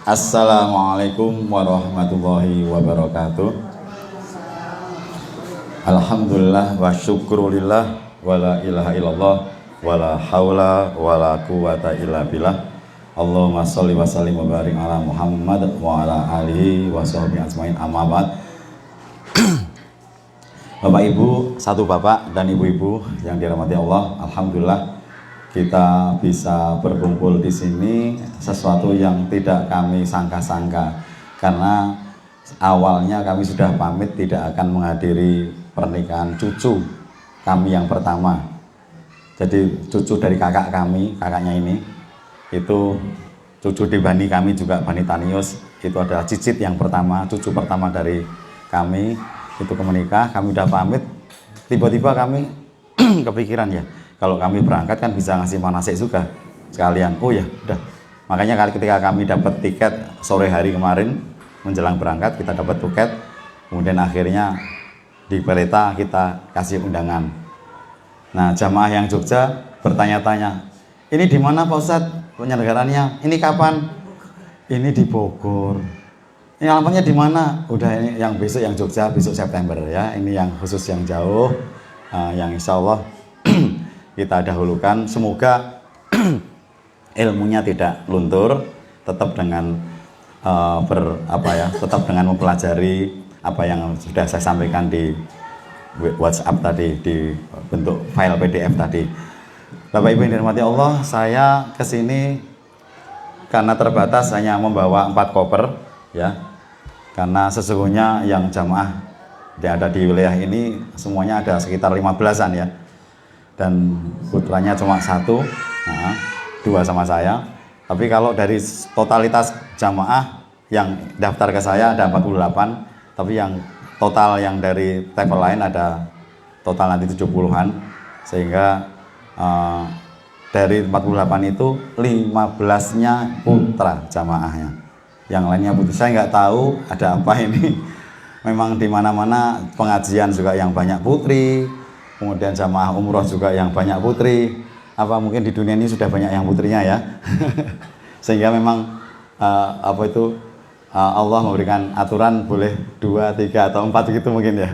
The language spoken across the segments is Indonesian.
Assalamualaikum warahmatullahi wabarakatuh. Alhamdulillah wa syukrulillah wa la ilaha illallah wa la hawla wa la quwata illa billah. Allahumma sholli wa sallim wa barik ala Muhammad wa ala alihi wa sahbihi ajmain, amma ba'd. Bapak Ibu, satu bapak dan ibu-ibu yang dirahmati Allah, alhamdulillah kita bisa berkumpul di sini, sesuatu yang tidak kami sangka-sangka, karena awalnya kami sudah pamit tidak akan menghadiri pernikahan cucu kami yang pertama. Jadi cucu dari kakak kami, kakaknya ini, itu cucu di Bani kami juga, Bani Tanius, itu adalah cicit yang pertama, cucu pertama dari kami, itu menikah. Kami udah pamit, tiba-tiba kami kepikiran ya, kalau kami berangkat kan bisa ngasih manasik juga sekalian. Oh ya, udah. Makanya ketika kami dapat tiket sore hari kemarin menjelang berangkat, kita dapat tiket, kemudian akhirnya di kereta kita kasih undangan. Nah, jamaah yang Jogja bertanya-tanya, ini di mana Pak Ustadz penyelenggarannya? Ini kapan? Ini di Bogor. Ini alamatnya di mana? Udah, ini yang besok, yang Jogja besok September ya. Ini yang khusus yang jauh, yang insya Allah kita dahulukan. Semoga ilmunya tidak luntur, tetap dengan tetap dengan mempelajari apa yang sudah saya sampaikan di WhatsApp tadi, di bentuk file PDF tadi. Bapak Ibu yang dirahmati Allah, saya kesini karena terbatas hanya membawa 4 koper ya, karena sesungguhnya yang jamaah yang ada di wilayah ini semuanya ada sekitar 15-an ya, dan putranya cuma 1, nah, 2 sama saya. Tapi kalau dari totalitas jamaah yang daftar ke saya ada 48, tapi yang total yang dari travel lain ada total nanti 70-an, sehingga dari 48 itu 15-nya putra jamaahnya, yang lainnya putri. Saya nggak tahu ada apa ini. Memang di mana-mana pengajian juga yang banyak putri, kemudian jamaah umroh juga yang banyak putri. Apa mungkin di dunia ini sudah banyak yang putrinya ya? Sehingga memang Allah memberikan aturan boleh 2, 3 atau 4 gitu mungkin ya.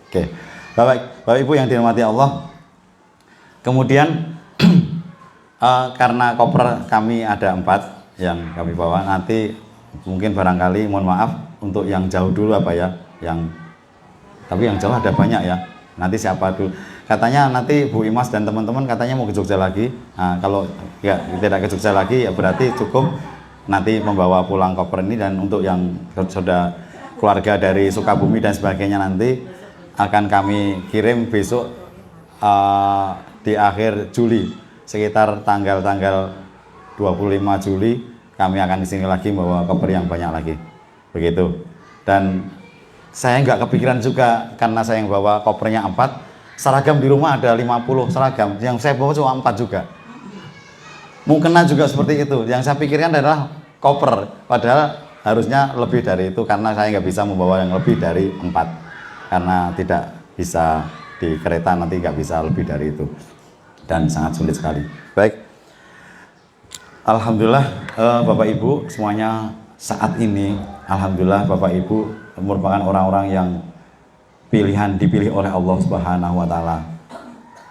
Oke, Bapak Ibu yang dirahmati Allah. Kemudian karena koper kami ada 4 yang kami bawa, nanti mungkin barangkali mohon maaf untuk yang jauh dulu tapi yang jauh ada banyak ya. Nanti siapa dulu? Katanya nanti Bu Imas dan teman-teman katanya mau ke Jogja lagi. Nah, kalau ya tidak ke Jogja lagi ya berarti cukup nanti membawa pulang koper ini. Dan untuk yang sudah keluarga dari Sukabumi dan sebagainya nanti akan kami kirim besok di akhir Juli, sekitar tanggal 25 Juli kami akan di sini lagi membawa koper yang banyak lagi. Begitu. Dan saya nggak kepikiran juga, karena saya yang bawa kopernya 4, seragam di rumah ada 50 seragam, yang saya bawa cuma 4 juga. Mungkin juga seperti itu. Yang saya pikirkan adalah koper, padahal harusnya lebih dari itu, karena saya nggak bisa membawa yang lebih dari 4, karena tidak bisa di kereta, nanti nggak bisa lebih dari itu, dan sangat sulit sekali. Baik, alhamdulillah Bapak Ibu semuanya, saat ini alhamdulillah Bapak Ibu merupakan orang-orang yang dipilih oleh Allah Subhanahu wa taala.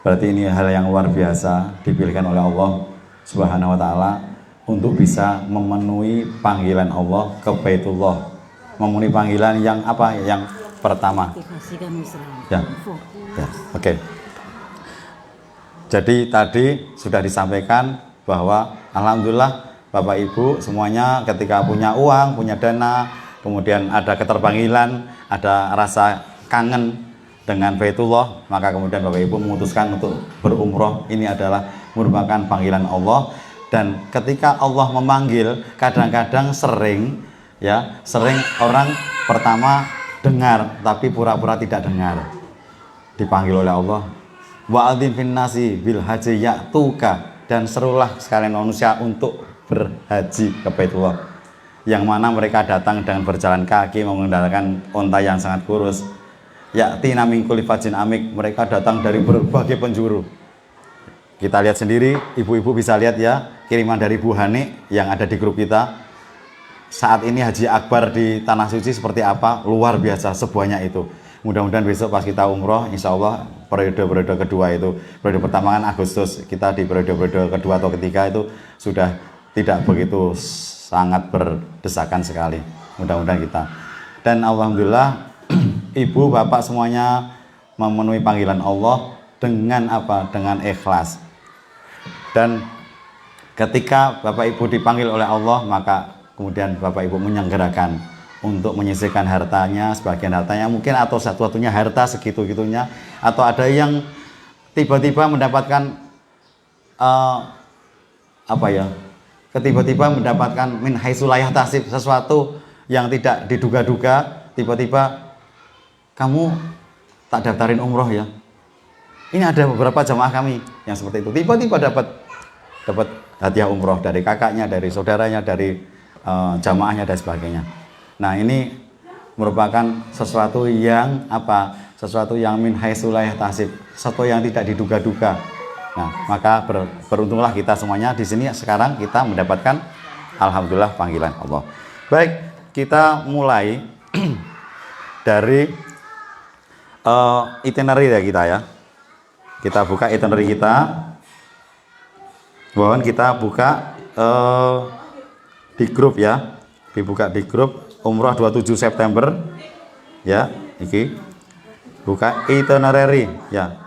Berarti ini hal yang luar biasa, dipilihkan oleh Allah Subhanahu wa taala untuk bisa memenuhi panggilan Allah ke Baitullah. Memenuhi panggilan yang apa? Yang pertama. Ya. Oke. Jadi tadi sudah disampaikan bahwa alhamdulillah Bapak Ibu semuanya ketika punya uang, punya dana, kemudian ada keterpanggilan, ada rasa kangen dengan Baitullah, maka kemudian Bapak Ibu memutuskan untuk berumroh. Ini adalah merupakan panggilan Allah. Dan ketika Allah memanggil, kadang-kadang sering orang pertama dengar tapi pura-pura tidak dengar. Dipanggil oleh Allah, wa'adzim fin nasi bil haji ya'tuka, dan serulah sekalian manusia untuk berhaji ke Baitullah, yang mana mereka datang dengan berjalan kaki mengendalikan onta yang sangat kurus. Ya'tina min kulli fajin amik, mereka datang dari berbagai penjuru. Kita lihat sendiri, ibu-ibu bisa lihat ya, kiriman dari Bu Hani yang ada di grup kita. Saat ini haji akbar di Tanah Suci seperti apa, luar biasa sebuahnya itu. Mudah-mudahan besok pas kita umroh, insya Allah periode kedua itu, periode pertama kan Agustus, kita di periode kedua atau ketiga itu sudah tidak begitu sangat berdesakan sekali. Mudah-mudahan kita. Dan alhamdulillah ibu bapak semuanya memenuhi panggilan Allah dengan apa? Dengan ikhlas. Dan ketika bapak ibu dipanggil oleh Allah, maka kemudian bapak ibu menyelenggarakan untuk menyisihkan hartanya, sebagian hartanya mungkin, atau satu-satunya harta segitu-gitunya, atau ada yang tiba-tiba mendapatkan tiba-tiba mendapatkan min haitsu la yahtasib, sesuatu yang tidak diduga-duga, tiba-tiba kamu tak daftarin umroh ya. Ini ada beberapa jamaah kami yang seperti itu, tiba-tiba dapat hadiah umroh dari kakaknya, dari saudaranya, dari jamaahnya dan sebagainya. Nah, ini merupakan sesuatu yang apa? Sesuatu yang min haitsu la yahtasib, sesuatu yang tidak diduga-duga. Nah, maka beruntunglah kita semuanya di sini sekarang kita mendapatkan alhamdulillah panggilan Allah. Baik, kita mulai dari itinerary ya kita ya. Kita buka itinerary kita. Mohon kita buka di grup ya, dibuka di grup umroh 27 September ya, iki buka itinerary ya.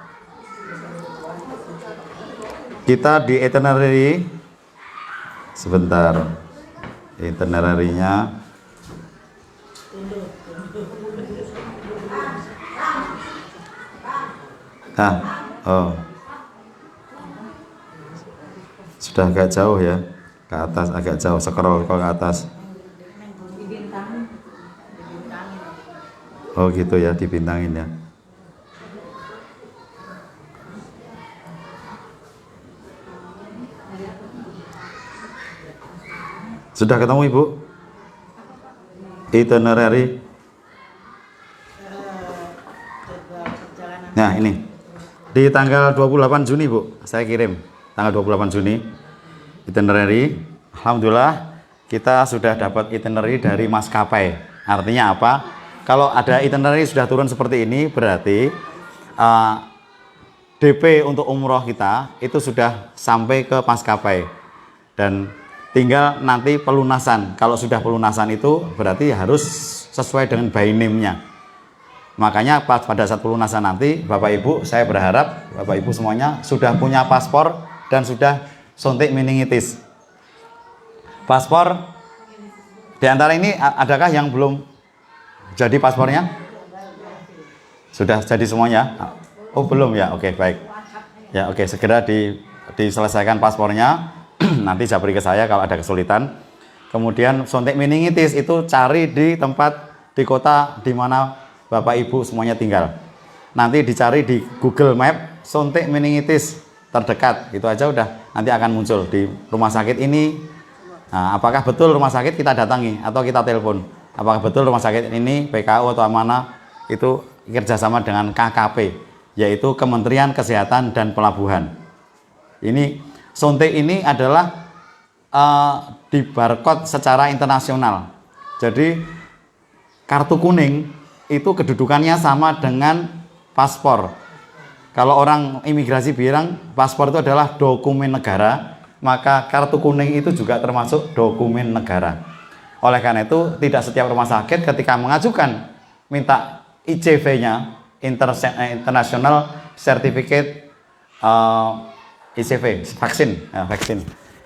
Kita di itinerary sebentar, itinerary-nya sudah agak jauh ya, ke atas agak jauh, scroll ke atas. Oh gitu ya, dibintangin ya. Sudah ketemu Ibu? Itinerary. Nah ini di tanggal 28 Juni Bu, saya kirim tanggal 28 Juni itinerary. Alhamdulillah kita sudah dapat itinerary dari maskapai. Artinya apa? Kalau ada itinerary sudah turun seperti ini, berarti DP untuk umroh kita itu sudah sampai ke maskapai, dan tinggal nanti pelunasan. Kalau sudah pelunasan itu berarti harus sesuai dengan by name-nya. Makanya pada saat pelunasan nanti, Bapak Ibu, saya berharap Bapak Ibu semuanya sudah punya paspor dan sudah suntik meningitis. Paspor di antara ini adakah yang belum jadi paspornya? Sudah jadi semuanya? Oh belum ya, oke baik. Ya oke, segera diselesaikan paspornya. Nanti japri ke saya kalau ada kesulitan. Kemudian suntik meningitis itu cari di tempat, di kota di mana Bapak Ibu semuanya tinggal. Nanti dicari di Google Map suntik meningitis terdekat, itu aja udah nanti akan muncul di rumah sakit ini. Nah, apakah betul rumah sakit kita datangi atau kita telepon? Apakah betul rumah sakit ini PKU atau mana itu kerjasama dengan KKP, yaitu Kementerian Kesehatan dan Pelabuhan. Ini suntik ini adalah di barcode secara internasional. Jadi kartu kuning itu kedudukannya sama dengan paspor. Kalau orang imigrasi bilang paspor itu adalah dokumen negara, maka kartu kuning itu juga termasuk dokumen negara. Oleh karena itu tidak setiap rumah sakit ketika mengajukan minta ICV-nya, International Certificate ICV, vaksin,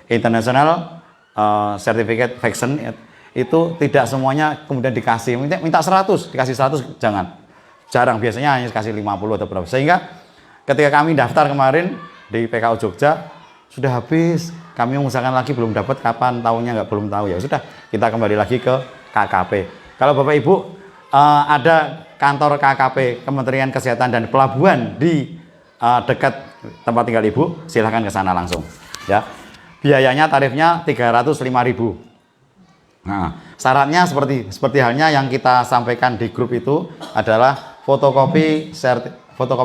International Certificate Vaksin, itu tidak semuanya kemudian dikasih, minta 100, dikasih 100 jangan. Jarang, biasanya hanya dikasih 50 atau berapa. Sehingga ketika kami daftar kemarin di PKU Jogja sudah habis, kami mengusahakan lagi belum dapat, kapan tahunnya nggak, belum tahu. Ya sudah, kita kembali lagi ke KKP. Kalau Bapak Ibu ada kantor KKP Kementerian Kesehatan dan Pelabuhan di dekat tempat tinggal Ibu, silahkan ke sana langsung ya. Biayanya, tarifnya 305.000. Nah, syaratnya seperti halnya yang kita sampaikan di grup itu adalah fotokopi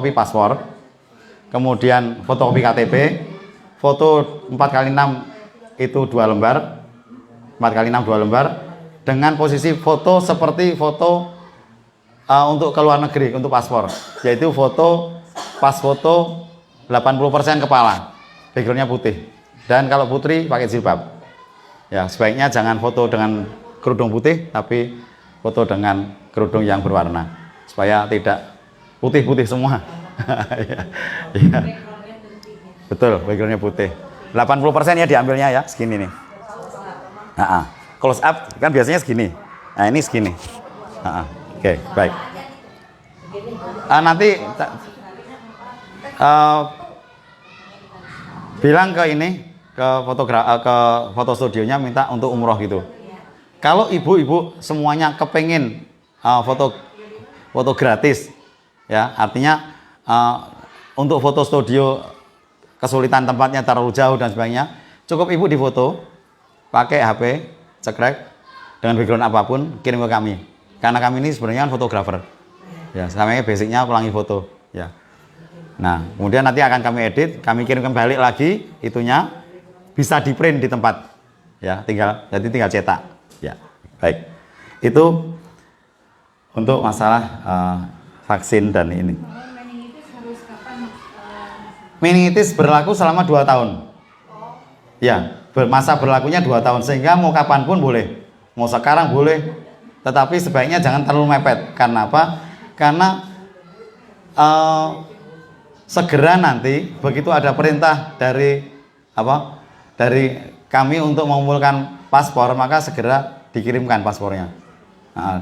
paspor, kemudian fotokopi KTP, foto 4x6 itu 2 lembar, 4 kali 6 2 lembar, dengan posisi foto seperti foto untuk ke luar negeri, untuk paspor, yaitu pas foto 80% kepala, backgroundnya putih, dan kalau putri pakai jilbab. Ya, sebaiknya jangan foto dengan kerudung putih, tapi foto dengan kerudung yang berwarna, supaya tidak putih-putih semua. Ya, ya. Betul, backgroundnya putih. 80% ya diambilnya ya, segini nih. Close up kan biasanya segini. Nah, ini segini. Oke, baik. Nanti bilang ke ini, ke foto studionya, minta untuk umroh gitu. Kalau ibu-ibu semuanya kepengen foto gratis, ya artinya untuk foto studio kesulitan tempatnya terlalu jauh dan sebagainya, cukup ibu difoto pakai HP cekrek dengan background apapun, kirim ke kami, karena kami ini sebenarnya fotografer ya, namanya basicnya pelangi foto ya. Nah, kemudian nanti akan kami edit, kami kirim kembali lagi, itunya bisa di print di tempat ya, tinggal cetak ya. Baik, itu untuk masalah vaksin dan ini. Meningitis berlaku selama 2 tahun. Ya, masa berlakunya 2 tahun, sehingga mau kapanpun boleh, mau sekarang boleh, tetapi sebaiknya jangan terlalu mepet. Karena apa? Karena segera nanti begitu ada perintah dari kami untuk mengumpulkan paspor, maka segera dikirimkan paspornya.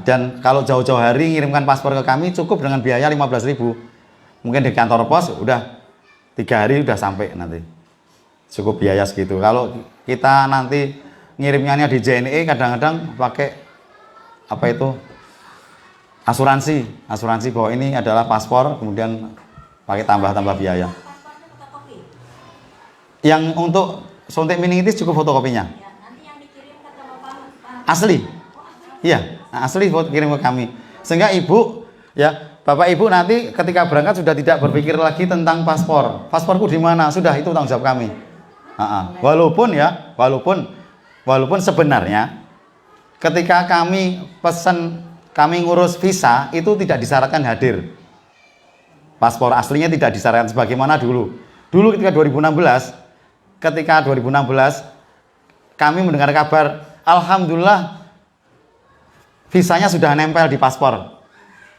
Dan kalau jauh-jauh hari ngirimkan paspor ke kami, cukup dengan biaya 15.000. Mungkin di kantor pos udah 3 hari udah sampai nanti, cukup biaya segitu. Kalau kita nanti ngirimnya di JNE, kadang-kadang pakai asuransi bahwa ini adalah paspor, kemudian pakai tambah biaya. Yang untuk suntik meningitis cukup fotokopinya. Asli, iya, asli kirim ke kami, sehingga ibu ya, bapak ibu nanti ketika berangkat sudah tidak berpikir lagi tentang pasporku di mana, sudah itu tanggung jawab kami. Walaupun sebenarnya ketika kami ngurus visa itu tidak disyaratkan hadir, paspor aslinya tidak disyaratkan sebagaimana dulu ketika 2016 kami mendengar kabar, alhamdulillah visanya sudah nempel di paspor.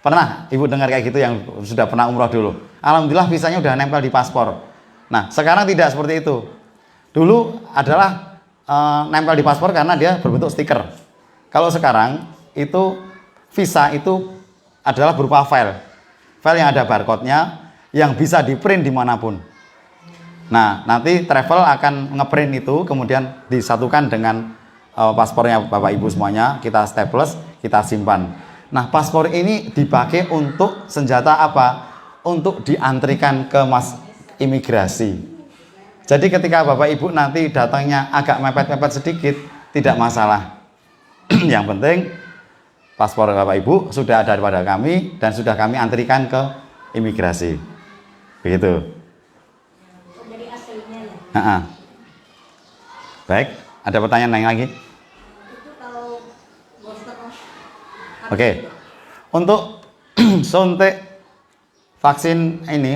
Pernah ibu dengar kayak gitu yang sudah pernah umroh dulu? Alhamdulillah visanya sudah nempel di paspor. Nah, sekarang tidak seperti itu. Dulu adalah nempel di paspor karena dia berbentuk stiker. Kalau sekarang itu visa itu adalah berupa file yang ada barcode-nya, yang bisa di print dimanapun. Nah, nanti travel akan ngeprint itu, kemudian disatukan dengan paspornya bapak ibu semuanya, kita staples, kita simpan. Nah, paspor ini dipakai untuk senjata apa? Untuk diantrikan ke imigrasi. Jadi ketika bapak ibu nanti datangnya agak mepet-mepet sedikit, tidak masalah. Yang penting paspor bapak ibu sudah ada pada kami dan sudah kami antrikan ke imigrasi. Begitu. Jadi aslinya ya? Baik, ada pertanyaan lain lagi? Oke. Untuk suntik vaksin ini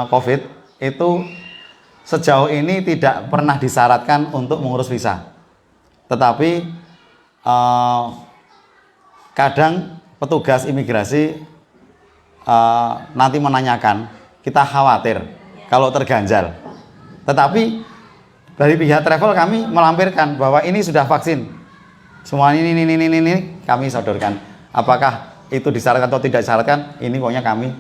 COVID itu sejauh ini tidak pernah disyaratkan untuk mengurus visa. Tetapi kadang petugas imigrasi nanti menanyakan, kita khawatir kalau terganjal. Tetapi dari pihak travel kami melampirkan bahwa ini sudah vaksin. Semua ini kami sodorkan. Apakah itu disyaratkan atau tidak disyaratkan? Ini pokoknya kami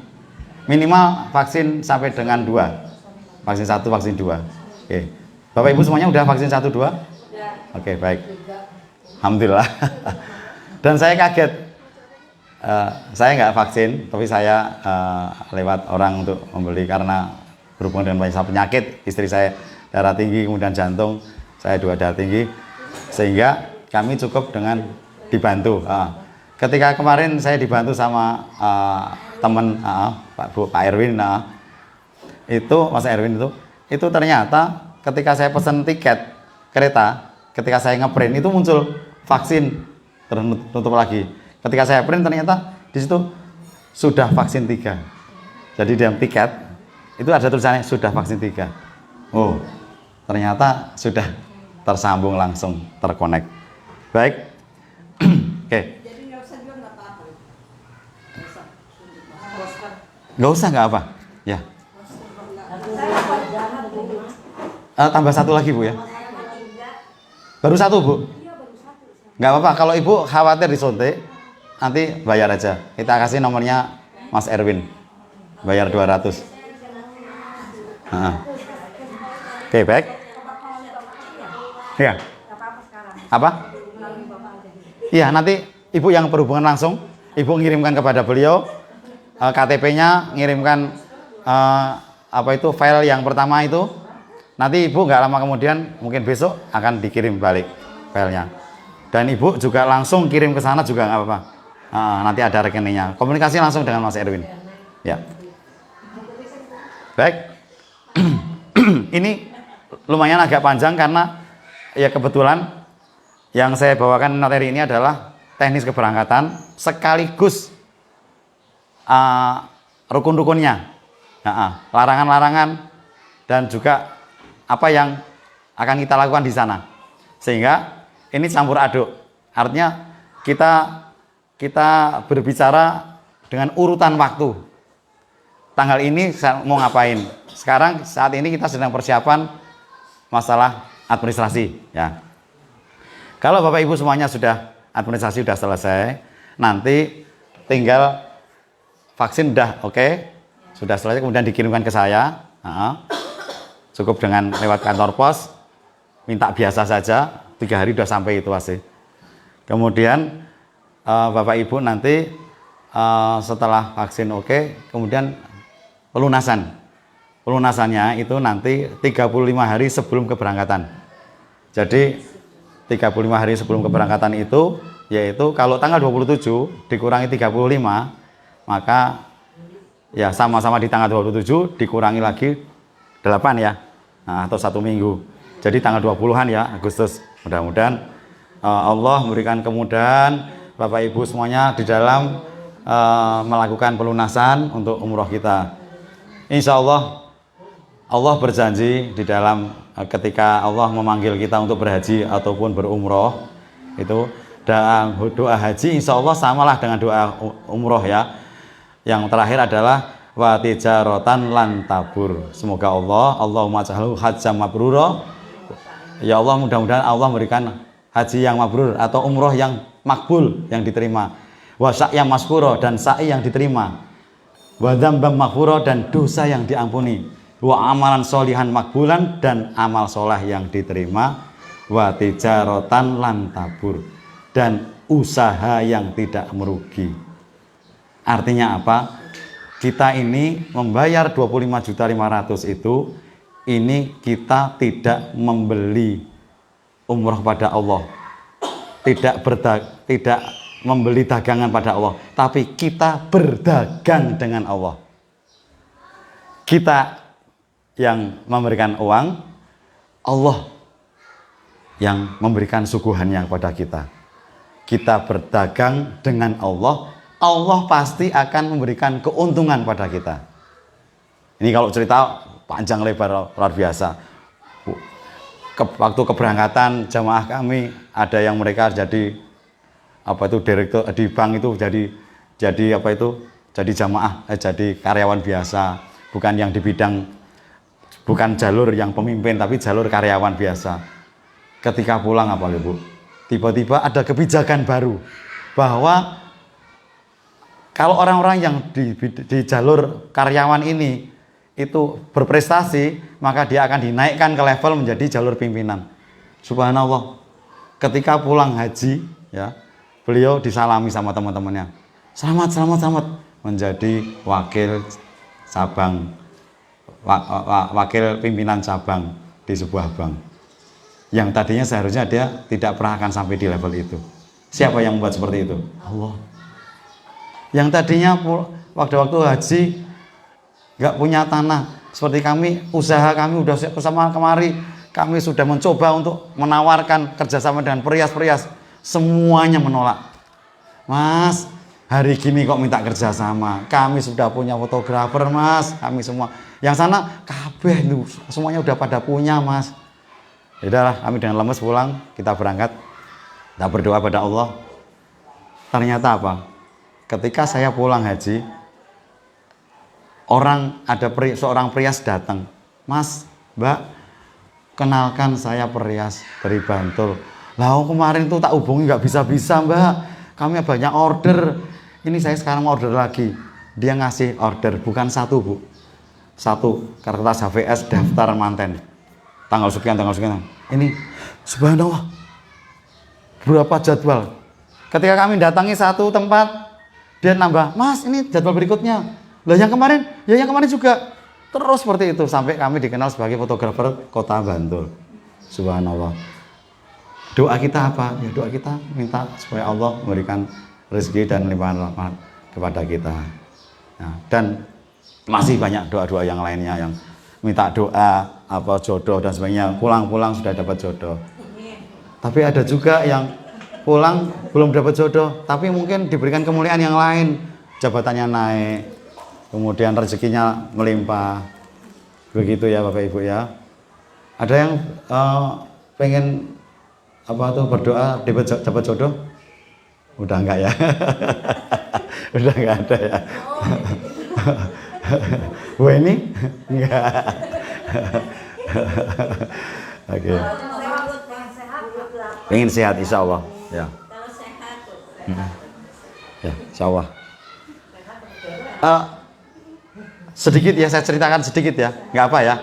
minimal vaksin sampai dengan 2. Vaksin 1, vaksin 2. Oke. Bapak Ibu semuanya udah vaksin 1, 2? Oke, baik. Alhamdulillah. Dan saya kaget. Saya nggak vaksin, tapi saya lewat orang untuk membeli karena berhubungan dengan banyak penyakit. Istri saya darah tinggi, kemudian jantung, saya 2 darah tinggi, sehingga kami cukup dengan dibantu. Ketika kemarin saya dibantu sama teman Pak Erwin, itu Mas Erwin itu ternyata ketika saya pesan tiket kereta, ketika saya ngeprint itu muncul vaksin, tertutup lagi. Ketika saya print ternyata di situ sudah vaksin 3. Jadi dalam tiket itu ada tulisannya sudah vaksin 3. Oh, ternyata sudah tersambung langsung, terkonek. Baik. Oke. Jadi nggak usah juga nggak apa-apa. Nggak usah, nggak apa. Ya. Tambah 1 lagi Bu ya. Baru 1 Bu. Nggak apa-apa. Kalau Ibu khawatir disuntik, nanti bayar aja. Kita kasih nomornya Mas Erwin. Bayar 200. Oke, baik. Ya. Apa? Iya, nanti Ibu yang berhubungan langsung, Ibu ngirimkan kepada beliau KTP-nya, ngirimkan file yang pertama itu. Nanti Ibu nggak lama kemudian, mungkin besok akan dikirim balik filenya. Dan Ibu juga langsung kirim ke sana juga nggak apa-apa. Nanti ada rekeningnya. Komunikasi langsung dengan Mas Erwin. Ya. Baik. Ini lumayan agak panjang karena ya kebetulan yang saya bawakan materi ini adalah teknis keberangkatan sekaligus rukun-rukunnya, larangan-larangan, dan juga apa yang akan kita lakukan di sana. Sehingga ini campur aduk. Artinya kita berbicara dengan urutan waktu. Tanggal ini saya mau ngapain? Sekarang saat ini kita sedang persiapan masalah administrasi, ya. Kalau Bapak Ibu semuanya sudah administrasi sudah selesai, nanti tinggal vaksin udah oke, sudah selesai, kemudian dikirimkan ke saya. Cukup dengan lewat kantor pos, minta biasa saja, 3 hari sudah sampai itu asih. Kemudian Bapak Ibu nanti setelah vaksin oke, kemudian pelunasannya itu nanti 35 hari sebelum keberangkatan. Jadi 35 hari sebelum keberangkatan itu, yaitu kalau tanggal 27 dikurangi 35, maka ya sama-sama di tanggal 27 dikurangi lagi 8 ya, atau 1 minggu. Jadi tanggal 20-an ya Agustus. Mudah-mudahan Allah memberikan kemudahan Bapak Ibu semuanya di dalam melakukan pelunasan untuk umroh kita. Insya Allah, Allah berjanji di dalam ketika Allah memanggil kita untuk berhaji ataupun berumroh, itu doa haji insya Allah samalah dengan doa umroh ya. Yang terakhir adalah wa tijaratan lan tabur. Semoga Allahumma ja'alhu hajjam mabrura. Ya Allah, mudah-mudahan Allah memberikan haji yang mabrur atau umroh yang makbul, yang diterima. Wa sa'yam maskuro, dan sa'i yang diterima. Wa dzambam maghfura, dan dosa yang diampuni. Wa amalan solihan makbulan, dan amal soleh yang diterima. Wa tijaratan lan tabur, dan usaha yang tidak merugi. Artinya apa? Kita ini membayar 25.500.000 itu, ini kita tidak membeli umroh pada Allah, tidak membeli dagangan pada Allah, tapi kita berdagang dengan Allah. Kita yang memberikan uang, Allah yang memberikan suguhannya kepada kita. Kita berdagang dengan Allah, Allah pasti akan memberikan keuntungan pada kita. Ini kalau cerita panjang lebar luar biasa. Waktu keberangkatan jamaah kami, ada yang mereka jadi direktur di bank itu, jadi jamaah, jadi karyawan biasa, bukan yang di bidang, bukan jalur yang pemimpin, tapi jalur karyawan biasa. Ketika pulang Bu, tiba-tiba ada kebijakan baru bahwa kalau orang-orang yang di jalur karyawan ini itu berprestasi, maka dia akan dinaikkan ke level menjadi jalur pimpinan. Subhanallah. Ketika pulang haji, ya, beliau disalami sama teman-temannya. Selamat. Menjadi wakil cabang, wakil pimpinan cabang di sebuah bank. Yang tadinya seharusnya dia tidak pernah akan sampai di level itu. Siapa yang membuat seperti itu? Allah. Yang tadinya waktu haji nggak punya tanah seperti kami, usaha kami udah bersama kemari, kami sudah mencoba untuk menawarkan kerjasama dengan perias-perias, semuanya menolak. Mas, hari gini kok minta kerjasama? Kami sudah punya fotografer, Mas. Kami semua. Yang sana kabeh itu semuanya udah pada punya, Mas. Yaudahlah, kami dengan lemes pulang, kita berangkat. Kita berdoa pada Allah. Ternyata apa? Ketika saya pulang haji, seorang perias datang. Mas, Mbak, kenalkan saya perias dari Bantul. Lah kemarin tuh tak hubungi nggak bisa-bisa, Mbak. Kami banyak order. Ini saya sekarang order lagi. Dia ngasih order bukan satu, Bu. Satu kertas HVS daftar manten. Tanggal sekian. Ini subhanallah. Berapa jadwal? Ketika kami datangi satu tempat, dia nambah, Mas, ini jadwal berikutnya. Lah yang kemarin juga. Terus seperti itu sampai kami dikenal sebagai fotografer Kota Bantul. Subhanallah. Doa kita apa? Ya doa kita minta supaya Allah memberikan rezeki dan limpahan rahmat kepada kita. Nah, dan masih banyak doa-doa yang lainnya yang minta doa apa jodoh dan sebagainya. Pulang-pulang sudah dapat jodoh. Tapi ada juga yang pulang belum dapat jodoh, tapi mungkin diberikan kemuliaan yang lain, jabatannya naik, kemudian rezekinya melimpah. Begitu ya Bapak Ibu ya. Ada yang pengen berdoa dapat jodoh? Udah enggak ya? Udah enggak ada ya. Bu ini enggak. Oke. Pengen sehat insya Allah. Ya. Ya, insya Allah. Sedikit ya, saya ceritakan sedikit ya, nggak apa ya.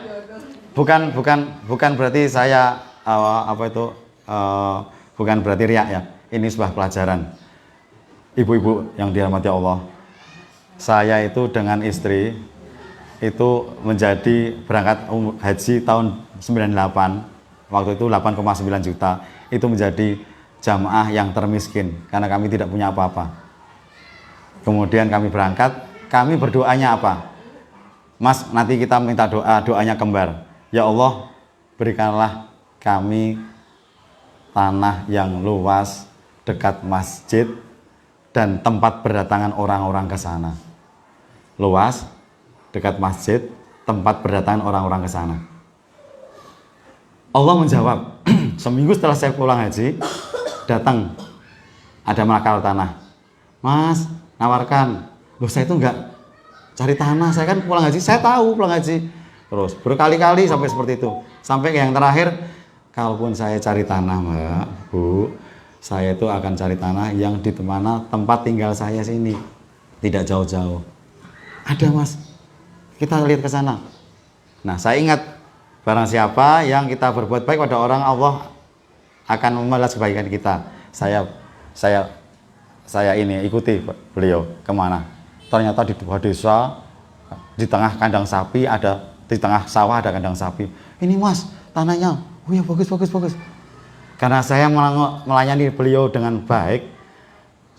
Bukan berarti saya bukan berarti riak ya. Ini sebuah pelajaran. Ibu-ibu yang dirahmati Allah, saya itu dengan istri itu menjadi berangkat haji tahun 98, waktu itu 8,9 juta, itu menjadi jamaah yang termiskin karena kami tidak punya apa-apa. Kemudian kami berangkat, kami berdoanya apa? Mas, nanti kita minta doanya kembar. Ya Allah, berikanlah kami tanah yang luas dekat masjid dan tempat berdatangan orang-orang ke sana. Luas, dekat masjid, tempat berdatangan orang-orang ke sana. Allah menjawab, seminggu setelah saya pulang haji, datang ada melakar tanah. Mas, nawarkan. Loh, saya itu enggak cari tanah, saya kan pulang haji, saya tahu pulang haji. Terus berkali-kali sampai seperti itu. Sampai yang terakhir, kalaupun saya cari tanah, Mbak, Bu, saya itu akan cari tanah yang di mana tempat tinggal saya sini. Tidak jauh-jauh. Ada, Mas. Kita lihat ke sana. Nah, saya ingat, barang siapa yang kita berbuat baik pada orang, Allah akan membalas kebaikan kita. Saya ini ikuti beliau kemana. Ternyata di sebuah desa, di tengah kandang sapi di tengah sawah ada kandang sapi. Ini Mas, tanahnya, oh ya bagus. Karena saya melayani beliau dengan baik,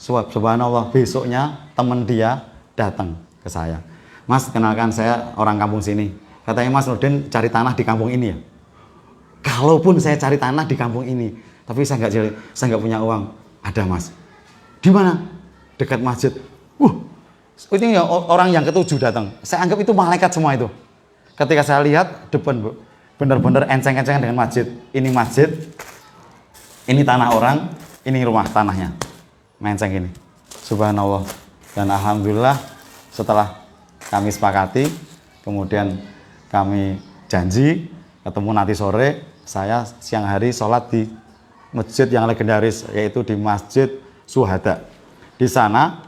subhanallah, besoknya teman dia datang ke saya. Mas, kenalkan saya orang kampung sini. Katanya Mas Nurdin cari tanah di kampung ini ya. Kalaupun saya cari tanah di kampung ini, tapi saya nggak punya uang. Ada Mas. Di mana? Dekat masjid. Ini ya orang yang ketujuh datang. Saya anggap itu malaikat semua itu. Ketika saya lihat depan, Bu, benar-benar enceng-encengan dengan masjid. Ini masjid, ini tanah orang, ini rumah tanahnya. Menceng ini. Subhanallah. Dan alhamdulillah setelah kami sepakati, kemudian kami janji ketemu nanti sore, saya siang hari sholat di masjid yang legendaris, yaitu di Masjid Syuhada. Di sana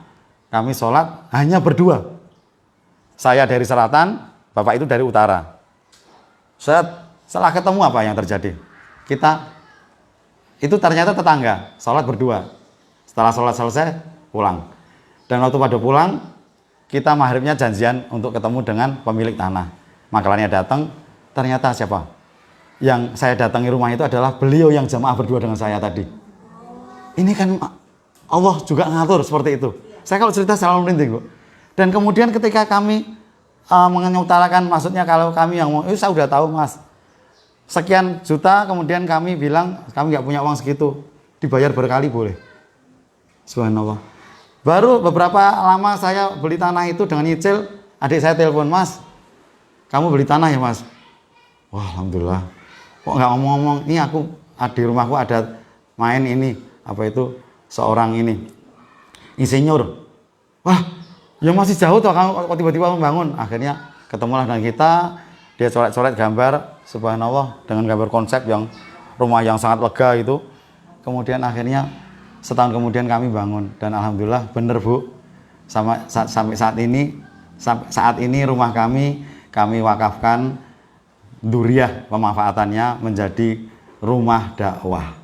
kami sholat hanya berdua. Saya dari selatan, Bapak itu dari utara. Setelah ketemu apa yang terjadi? Kita itu ternyata tetangga, sholat berdua. Setelah sholat selesai, pulang. Dan waktu pada pulang, kita maghribnya janjian untuk ketemu dengan pemilik tanah. Makalahnya datang, ternyata siapa? Yang saya datangi rumah itu adalah beliau yang jamaah berdua dengan saya tadi. Ini kan Allah juga ngatur seperti itu. Saya kalau cerita selalu merinding, Bu. Dan kemudian ketika kami mengutarakan, maksudnya kalau kami yang mau, saya udah tahu Mas, sekian juta, kemudian kami bilang kami nggak punya uang segitu, dibayar berkali boleh. Subhanallah. Baru beberapa lama saya beli tanah itu dengan nyicil, adik saya telepon, Mas, kamu beli tanah ya Mas? Wah, alhamdulillah. Kok nggak ngomong-ngomong, ini aku di rumahku ada main ini, apa itu, seorang ini insinyur. Wah, ya masih jauh tuh kamu kok tiba-tiba membangun. Akhirnya ketemulah dengan kita, dia coret-coret gambar, subhanallah, dengan gambar konsep yang rumah yang sangat lega itu. Kemudian akhirnya setahun kemudian kami bangun, dan alhamdulillah bener Bu, sampai saat ini rumah kami wakafkan duriah pemanfaatannya menjadi rumah dakwah.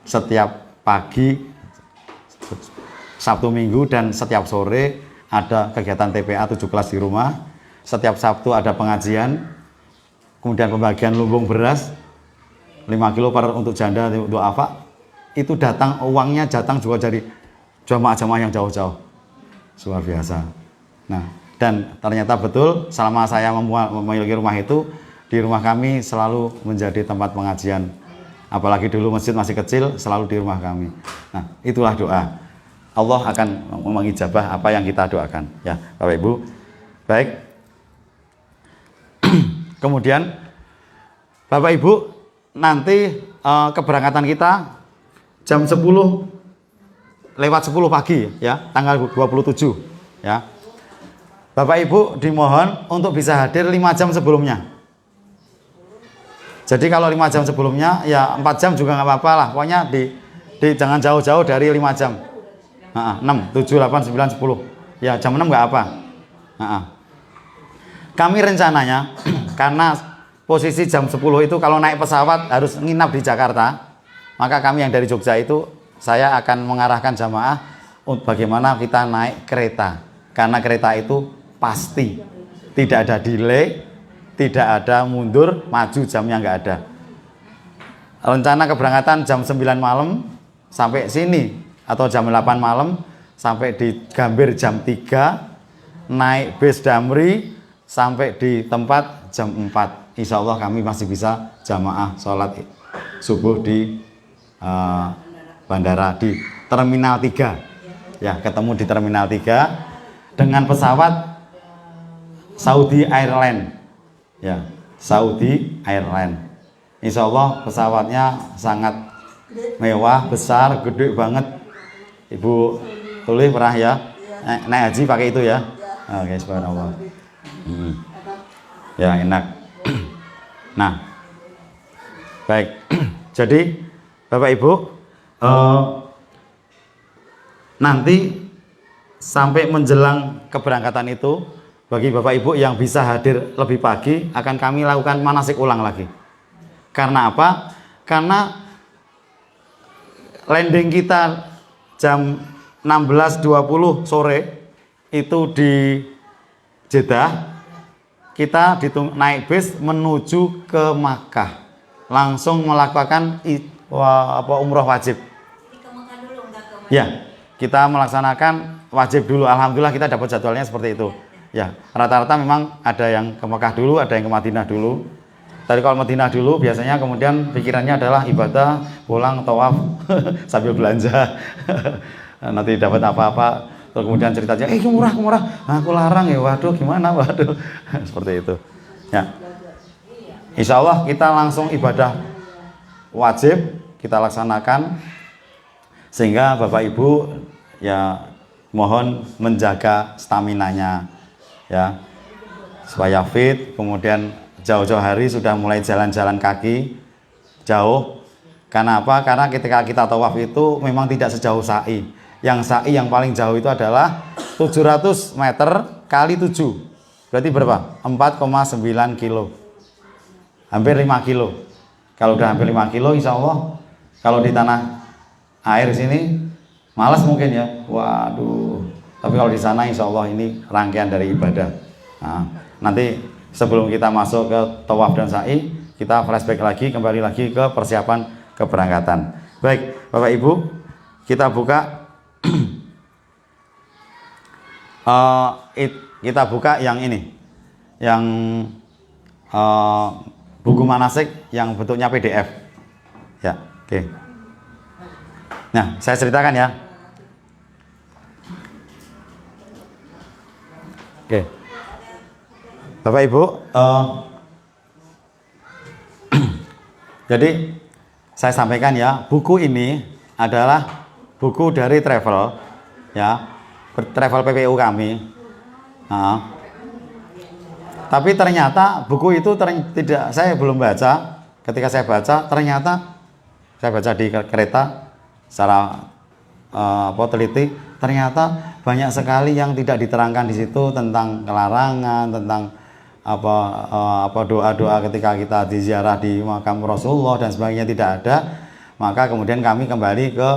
Setiap pagi, Sabtu Minggu, dan setiap sore ada kegiatan TPA 17 di rumah. Setiap Sabtu ada pengajian, kemudian pembagian lumbung beras 5 kilo untuk janda, untuk apa. Itu datang, uangnya datang juga dari jamaah-jamaah yang jauh-jauh. Luar biasa. Nah, dan ternyata betul selama saya memiliki rumah itu, di rumah kami selalu menjadi tempat pengajian. Apalagi dulu masjid masih kecil, selalu di rumah kami. Nah, itulah doa. Allah akan mengijabah apa yang kita doakan. Ya, Bapak Ibu. Baik. Kemudian Bapak Ibu, nanti keberangkatan kita jam 10 lewat 10 pagi ya, tanggal 27 ya. Bapak Ibu dimohon untuk bisa hadir 5 jam sebelumnya. Jadi kalau 5 jam sebelumnya ya 4 jam juga nggak apa-apa lah. Pokoknya jangan jauh-jauh dari 5 jam. 6, 7, 8, 9, 10. Ya jam 6 nggak apa. Kami rencananya karena posisi jam 10 itu kalau naik pesawat harus nginap di Jakarta. Maka kami yang dari Jogja itu, saya akan mengarahkan jamaah untuk bagaimana kita naik kereta. Karena kereta itu pasti, tidak ada delay, tidak ada mundur, maju jamnya nggak ada. Rencana keberangkatan jam 9 malam sampai sini, atau jam 8 malam sampai di Gambir jam 3, naik bis Damri sampai di tempat jam 4. Insya Allah kami masih bisa jamaah sholat subuh di bandara, di Terminal 3 ya, ketemu di Terminal 3 dengan pesawat Saudi Airlines ya, Saudi Airlines. Insya Allah pesawatnya sangat mewah, besar, gede banget. Ibu Tuli pernah ya naik haji pakai itu ya? Oke, subhanallah. Ya enak. Nah, baik. Jadi Bapak Ibu, nanti sampai menjelang keberangkatan itu, bagi Bapak Ibu yang bisa hadir lebih pagi, akan kami lakukan manasik ulang lagi. Karena apa? Karena landing kita jam 16.20 sore itu di Jeddah, kita naik bis menuju ke Makkah, langsung melakukan umroh wajib. Ya, kita melaksanakan wajib dulu. Alhamdulillah kita dapat jadwalnya seperti itu. Ya, rata-rata memang ada yang ke Mekah dulu, ada yang ke Madinah dulu. Tadi kalau Madinah dulu biasanya kemudian pikirannya adalah ibadah, pulang tawaf sambil belanja. Nanti dapat apa-apa, terus kemudian ceritanya, murah, aku larang ya, waduh gimana, waduh. Seperti itu. Ya. Insya Allah kita langsung ibadah wajib kita laksanakan, sehingga Bapak Ibu ya mohon menjaga staminanya ya, supaya fit. Kemudian jauh-jauh hari sudah mulai jalan-jalan kaki jauh. Karena apa? Karena ketika kita tawaf itu memang tidak sejauh sa'i. Yang sa'i yang paling jauh itu adalah 700 meter kali 7. Berarti berapa? 4,9 kilo. Hampir 5 kilo. Kalau udah hampir 5 kilo, insya Allah kalau di tanah air sini malas mungkin ya. Waduh. Tapi kalau di sana insya Allah ini rangkaian dari ibadah. Nah, nanti sebelum kita masuk ke tawaf dan sa'i, kita flashback lagi, kembali lagi ke persiapan keberangkatan. Baik, Bapak Ibu, kita buka kita buka yang ini, yang buku manasik yang bentuknya PDF. Ya, oke. Nah, saya ceritakan ya. Oke. Bapak Ibu, jadi saya sampaikan ya, buku ini adalah buku dari travel, ya, travel PPU kami. Nah, tapi ternyata buku itu tidak, saya belum baca. Ketika saya baca, ternyata saya baca di kereta secara teliti, ternyata banyak sekali yang tidak diterangkan di situ tentang kelarangan, tentang doa-doa ketika kita diziarah di makam Rasulullah dan sebagainya tidak ada. Maka kemudian kami kembali ke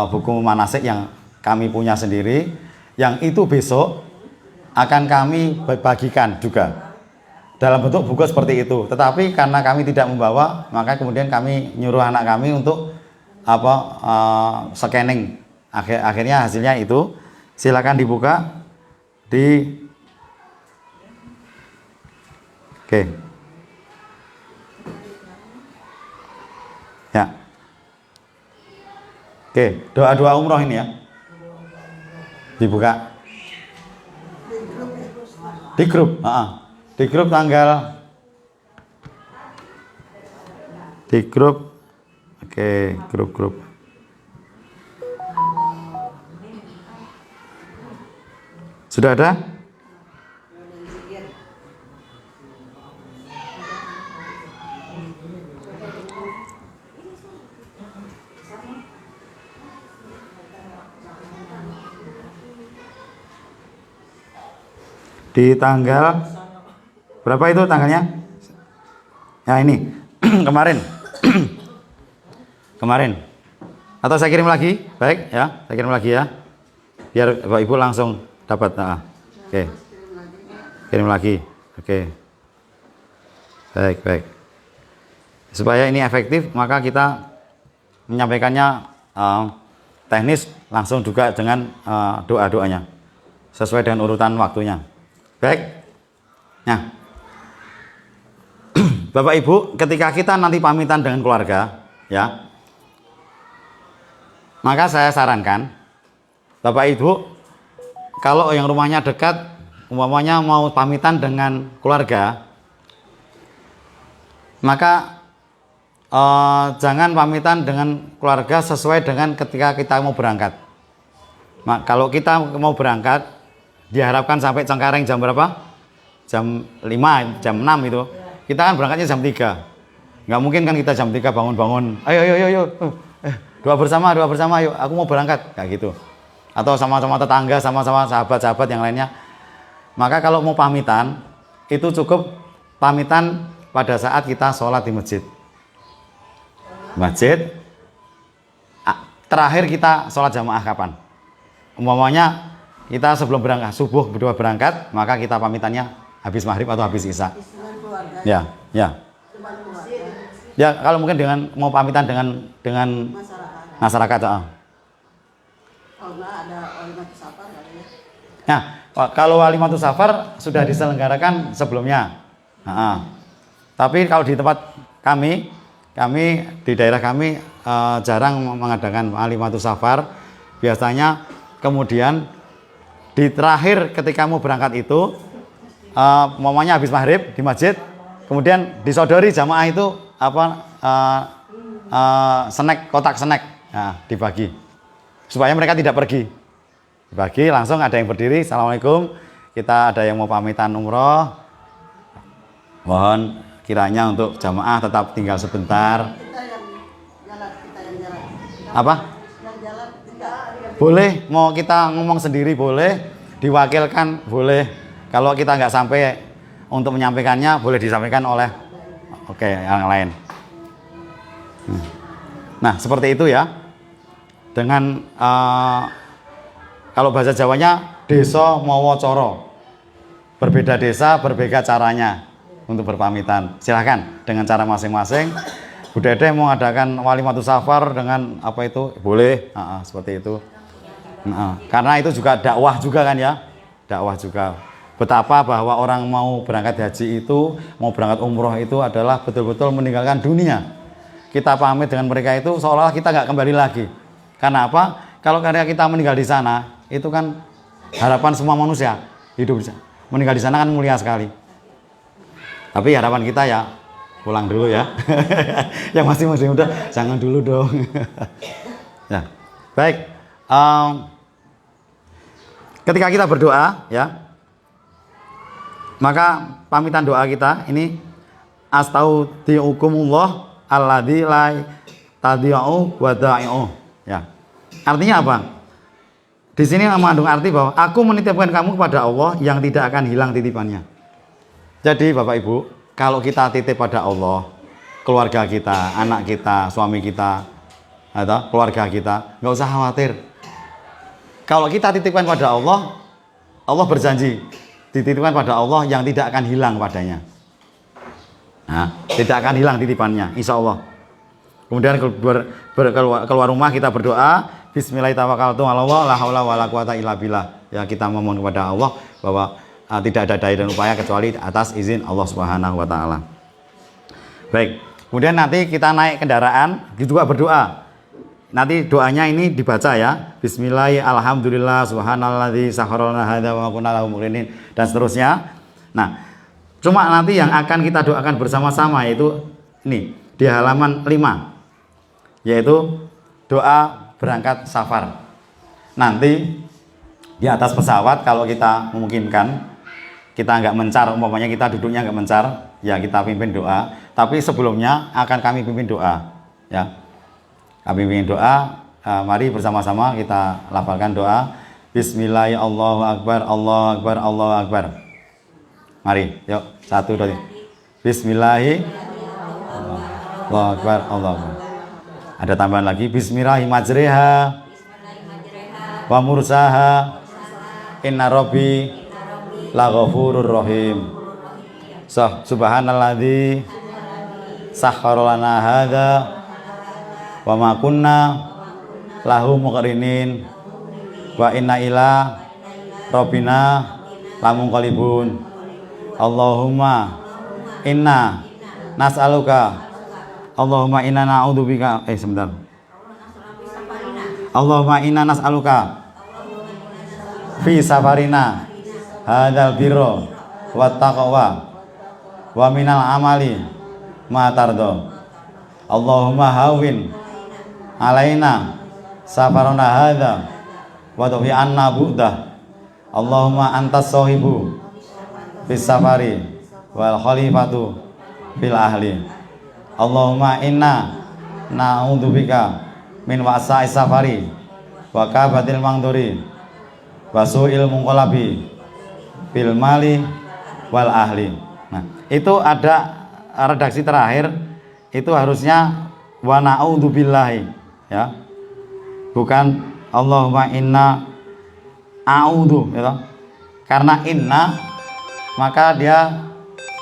buku manasik yang kami punya sendiri, yang itu besok akan kami bagikan juga dalam bentuk buku seperti itu. Tetapi karena kami tidak membawa, maka kemudian kami nyuruh anak kami untuk scanning. Akhirnya hasilnya itu. Silakan dibuka di. Oke. Ya. Oke, doa-doa umroh ini ya. Dibuka. Di grup, di grup tanggal. Di grup. Oke, grup. Sudah ada? Di tanggal berapa itu tanggalnya? Ya ini kemarin. Kemarin. Atau saya kirim lagi? Baik ya, saya kirim lagi ya. Biar Bapak Ibu langsung dapat. Oke. Kirim lagi. Oke. Baik. Supaya ini efektif, maka kita menyampaikannya teknis langsung juga dengan doa-doanya sesuai dengan urutan waktunya. Baik. Nah, Bapak Ibu, ketika kita nanti pamitan dengan keluarga, ya, maka saya sarankan Bapak Ibu, kalau yang rumahnya dekat, umpamanya mau pamitan dengan keluarga, maka jangan pamitan dengan keluarga sesuai dengan ketika kita mau berangkat. Kalau kita mau berangkat, diharapkan sampai Cengkareng jam berapa? Jam 5, jam 6 itu. Kita kan berangkatnya jam 3. Nggak mungkin kan kita jam 3 bangun-bangun. Ayo. Doa bersama, yuk. Aku mau berangkat. Kayak gitu. Atau sama-sama tetangga, sama-sama sahabat-sahabat yang lainnya. Maka kalau mau pamitan, itu cukup pamitan pada saat kita sholat di masjid. Terakhir kita sholat jamaah kapan? Umpamanya kita sebelum berangkat, subuh berdua berangkat, maka kita pamitannya habis maghrib atau habis isya. Ya. Ya, kalau mungkin dengan mau pamitan dengan masyarakat. Nah, kalau Walimatus Safar sudah diselenggarakan sebelumnya. Tapi kalau di tempat kami di daerah kami jarang mengadakan Walimatus Safar. Biasanya kemudian di terakhir ketika mau berangkat itu, momennya habis maghrib di masjid, kemudian disodori jamaah itu kotak snack, dibagi supaya mereka tidak pergi. Dibagi langsung, ada yang berdiri, assalamualaikum, kita ada yang mau pamitan umroh, mohon kiranya untuk jamaah tetap tinggal sebentar. Apa? Boleh, mau kita ngomong sendiri boleh, diwakilkan boleh. Kalau kita nggak sampai untuk menyampaikannya, boleh disampaikan oleh yang lain. Nah, seperti itu ya. Dengan kalau bahasa Jawanya desa mawa cara. Berbeda desa, berbeda caranya untuk berpamitan. Silahkan dengan cara masing-masing. Bu Dede mau adakan Walimatus Safar dengan apa itu? Boleh, seperti itu. Karena itu juga dakwah juga kan ya, dakwah juga. Betapa bahwa orang mau berangkat haji itu, mau berangkat umroh itu adalah betul-betul meninggalkan dunia. Kita pamit dengan mereka itu seolah-olah kita nggak kembali lagi. Karena apa? Kalau karena kita meninggal di sana, itu kan harapan semua manusia hidup meninggal di sana kan mulia sekali. Tapi harapan kita ya pulang dulu ya. Yang masih muda jangan dulu dong. Ya, baik. Ketika kita berdoa, ya, maka pamitan doa kita ini astaudiukumullah alladzi la tadhi'u wada'i'u. Ya. Artinya apa? Di sini mengandung arti bahwa aku menitipkan kamu kepada Allah yang tidak akan hilang titipannya. Jadi Bapak Ibu, kalau kita titip pada Allah, keluarga kita, anak kita, suami kita, atau keluarga kita, nggak usah khawatir. Kalau kita titipkan pada Allah, Allah berjanji dititipkan pada Allah yang tidak akan hilang padanya. Nah, tidak akan hilang titipannya, insya Allah. Kemudian keluar rumah kita berdoa, Bismillahirrahmanirrahim, la haula wala quwata illa billah. Ya, kita memohon kepada Allah bahwa tidak ada daya dan upaya kecuali atas izin Allah Subhanahu wa taala. Baik. Kemudian nanti kita naik kendaraan juga berdoa. Nanti doanya ini dibaca ya. Bismillahirrahmanirrahim, alhamdulillah, subhanalladzi sakharana hadza wa ma kunna lahu muqrinin, dan seterusnya. Nah, cuma nanti yang akan kita doakan bersama-sama yaitu ini di halaman 5. Yaitu doa berangkat safar. Nanti di atas pesawat kalau kita memungkinkan, kita nggak mencar, umpamanya kita duduknya nggak mencar, ya kita pimpin doa. Tapi sebelumnya akan kami pimpin doa, ya. Kami pimpin doa. Mari bersama-sama kita lafalkan doa. Bismillahirrahmanirrahim, Allahu Akbar, Allahu Akbar, Allahu Akbar. Mari, yuk, 1, 2, 3. Bismillahirrahmanirrahim, Allahu Akbar, Allahu Akbar. Ada tambahan lagi. Bismillahirrahmanirrahim wa mursaha inna rabbi la ghafurur rahim. Subhanalladzi sakhkhara lana hadza wa ma kunna lahu muqrinin wa inna ila rabbina lamunqalibun. Allahumma inna nas'aluka, Allahumma inna na'udzubika, sebentar. Allahumma inna nas'aluka fi safarina hadzal birra wat taqwa wa minal amali ma tardo. Allahumma hawin alaina safarana hadza wa tufi anna bu'dah. Allahumma antas sahibu fis safari wal khalifatu fil ahli. Allahumma inna na'udzubika min wa'sa'i safari wa kabatil mangduri wa su'il munqalabi fil mali wal ahli. Nah, itu ada redaksi terakhir itu harusnya wa na'udzubillahi, ya. Bukan Allahumma inna a'udzu, ya. Karena inna maka dia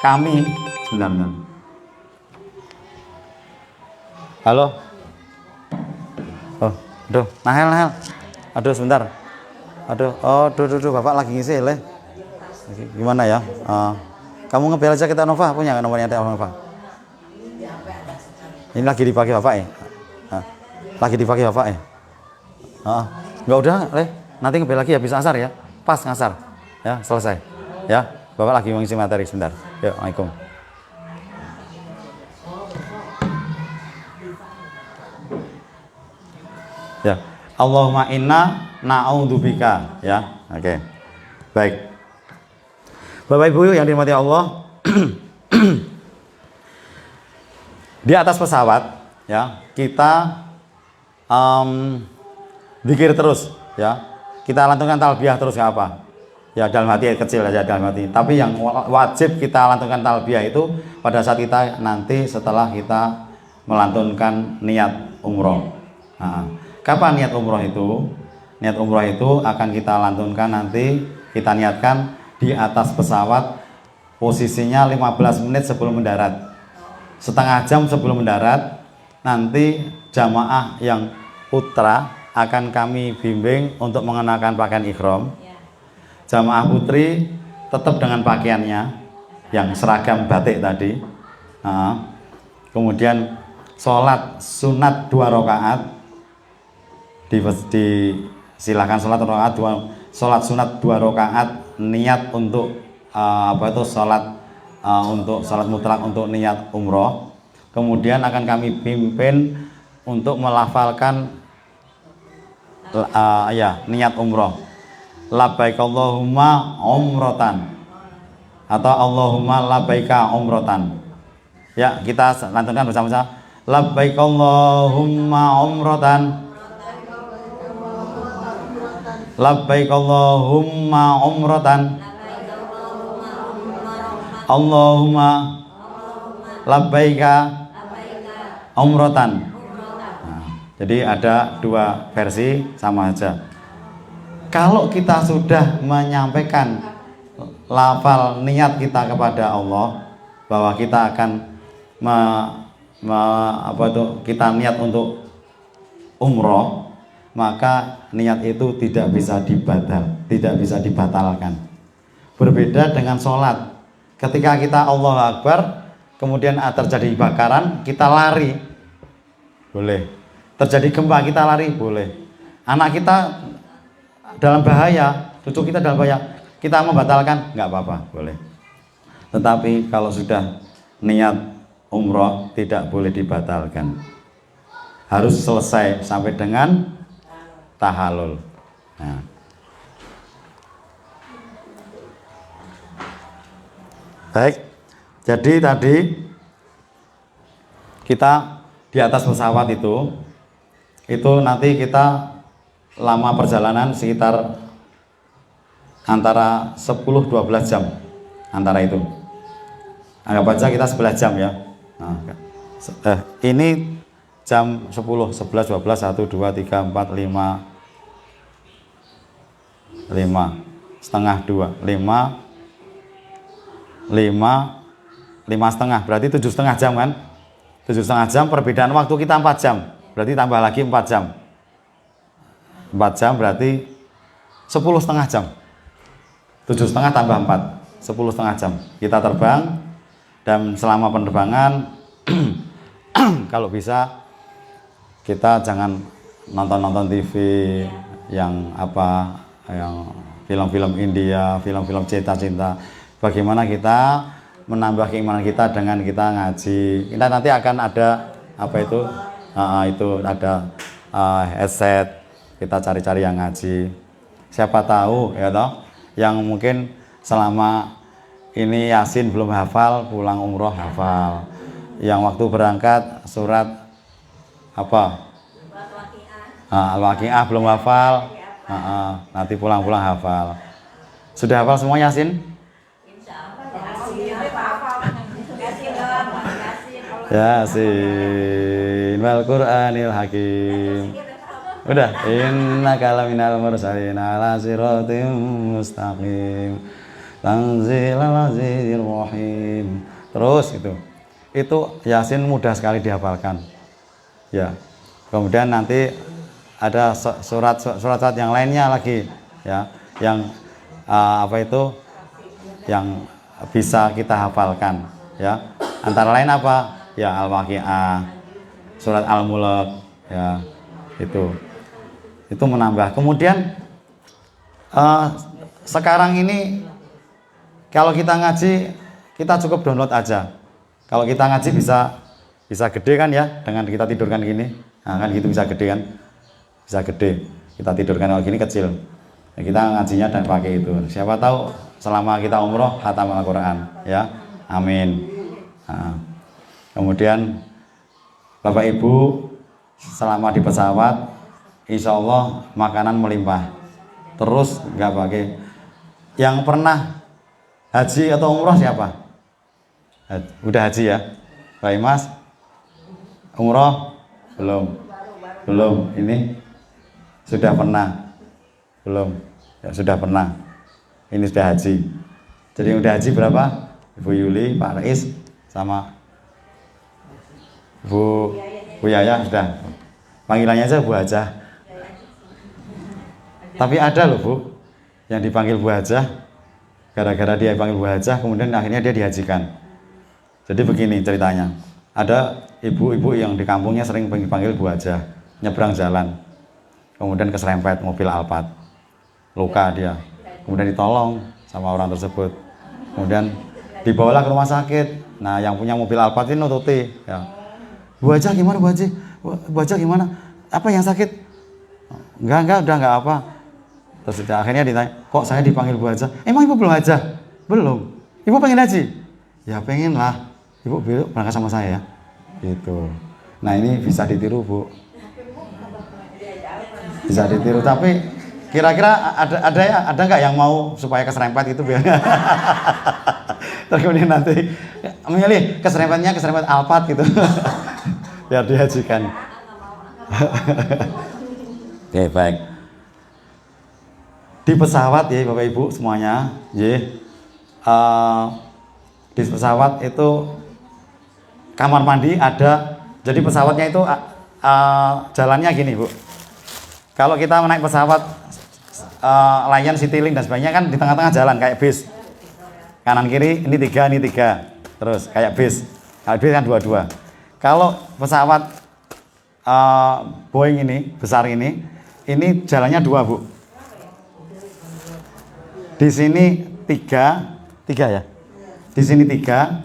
kami. Sebentar. Halo. Oh, aduh, Nahel. Aduh, sebentar. Aduh, Bapak lagi ngisi le. Gimana ya? Kamu ngebel aja kita Nova, punya nggak nomornya Nova? Ini lagi dipakai Bapak ya? Lagi dipakai Bapak ya? Nggak udah, le. Nanti ngebel lagi habis asar ya. Pas ngasar. Ya, selesai. Ya, Bapak lagi mengisi materi sebentar. Yuk, Assalamualaikum. Ya, Allahumma inna na'udzubika, ya. Oke. Baik. Bapak Ibu yang dirahmati Allah, di atas pesawat, ya, kita zikir terus, ya. Kita lantunkan talbiyah terus, nggak apa. Ya, dalam hati kecil aja, dalam hati. Tapi yang wajib kita lantunkan talbiyah itu pada saat kita nanti setelah kita melantunkan niat umroh. Kapan niat umroh itu? Niat umroh itu akan kita lantunkan nanti, kita niatkan di atas pesawat, posisinya 15 menit sebelum mendarat. Setengah jam sebelum mendarat, nanti jamaah yang putra akan kami bimbing untuk mengenakan pakaian ihram. Jamaah putri tetap dengan pakaiannya yang seragam batik tadi. Kemudian sholat sunat 2 rakaat, silakan sholat sunat 2 rakaat, niat untuk sholat mutlak untuk niat umroh. Kemudian akan kami pimpin untuk melafalkan niat umroh, labbaik Allahumma umrotan atau Allahumma labbaika umrotan. Ya, kita lantunkan bersama-sama, labbaik Allahumma umrotan, labbaik Allahumma umrotan, Allahumma labbaika umrotan. Jadi ada 2 versi sama aja. Kalau kita sudah menyampaikan lafal niat kita kepada Allah bahwa kita akan kita niat untuk umroh, maka niat itu tidak bisa dibatalkan. Berbeda dengan sholat. Ketika kita Allahu Akbar, kemudian terjadi kebakaran, kita lari, boleh. Terjadi gempa, kita lari, boleh. Anak kita dalam bahaya, cucu kita dalam bahaya, kita membatalkan, nggak apa-apa, boleh. Tetapi kalau sudah niat umroh tidak boleh dibatalkan, harus selesai sampai dengan tahallul. Nah. Baik, jadi tadi kita di atas pesawat itu nanti kita lama perjalanan sekitar antara 10-12 jam antara itu. Anggap aja kita 11 jam ya. Nah, ini jam 10, 11, 12, 1, 2, 3, 4, 5 setengah 2, 5 setengah, berarti 7,5 jam kan. 7,5 jam, perbedaan waktu kita 4 jam, berarti tambah lagi 4 jam. 4 jam berarti 10,5 jam. 7,5 tambah 4, 10,5 jam kita terbang. Dan selama penerbangan kalau bisa kita jangan nonton TV yang film-film India, film-film cinta-cinta. Bagaimana kita menambah keimanan kita dengan kita ngaji. Kita nanti akan ada itu ada headset, kita cari-cari yang ngaji. Siapa tahu ya toh, yang mungkin selama ini Yasin belum hafal, pulang umroh hafal. Yang waktu berangkat surat Al-Waqiah belum hafal, nanti pulang-pulang hafal. Sudah hafal semua Yasin? Yasin wal Qur'anil Hakim. Udah, innaka laminal mursalin ala siratim mustaqim. Tanzilal azizir rahim. Terus itu Yasin mudah sekali dihafalkan. Ya. Kemudian nanti ada surat-surat yang lainnya lagi ya, yang yang bisa kita hafalkan ya. Antara lain apa? Ya Al-Waqiah, surat Al-Mulk ya. Itu menambah. Kemudian sekarang ini kalau kita ngaji, kita cukup download aja. Kalau kita ngaji bisa gede kan ya, dengan kita tidurkan gini. Nah, kan gitu bisa gede kan? Bisa gede. Kita tidurkan kalau gini kecil. Ya, kita ngajinya dan pakai itu. Siapa tahu selama kita umroh khatam Al-Qur'an ya. Amin. Nah, kemudian Bapak Ibu selama di pesawat insya Allah makanan melimpah. Terus nggak pakai. Yang pernah haji atau umroh siapa? Udah haji ya? Baik Mas? Umroh? Belum. Ini sudah pernah? Belum. Ya, sudah pernah. Ini sudah haji. Jadi udah haji berapa? Ibu Yuli, Pak Rais, sama Bu Yaya sudah. Panggilannya aja Bu Hajah. Tapi ada loh Bu yang dipanggil Bu Hajah Gara-gara dia dipanggil Bu Hajah, kemudian akhirnya dia dihajikan. Jadi begini ceritanya. Ada ibu-ibu yang di kampungnya sering panggil Bu Hajah, nyebrang jalan. Kemudian keserempet mobil Alphard. Luka dia. Kemudian ditolong sama orang tersebut. Kemudian dibawalah ke rumah sakit. Nah, yang punya mobil Alphard ini nututi, ya. Bu Hajah gimana, Bu Hajah? Bu Hajah gimana? Apa yang sakit? Enggak, udah enggak apa. Terus akhirnya ditanya, kok saya dipanggil Bu Hajah? Emang ibu belum hajah? Belum. Ibu pengen haji? Ya pengen lah. Ibu berangkat sama saya ya. Gitu. Nah ini bisa ditiru Bu. Bisa ditiru. Tapi kira-kira ada nggak yang mau supaya keserempet itu biar terus kemudian nanti memilih keserempetnya keserempet Alphard gitu. Biar dihajikan. Oke, baik. Di pesawat ya Bapak Ibu semuanya, ya, di pesawat itu kamar mandi ada. Jadi pesawatnya itu jalannya gini Bu. Kalau kita naik pesawat Lion, Citylink dan sebagainya kan di tengah-tengah jalan kayak bis. Kanan kiri ini tiga, terus kayak bis. Kalau bis kan dua. Kalau pesawat Boeing ini besar ini jalannya dua Bu. Di sini tiga ya. Di sini tiga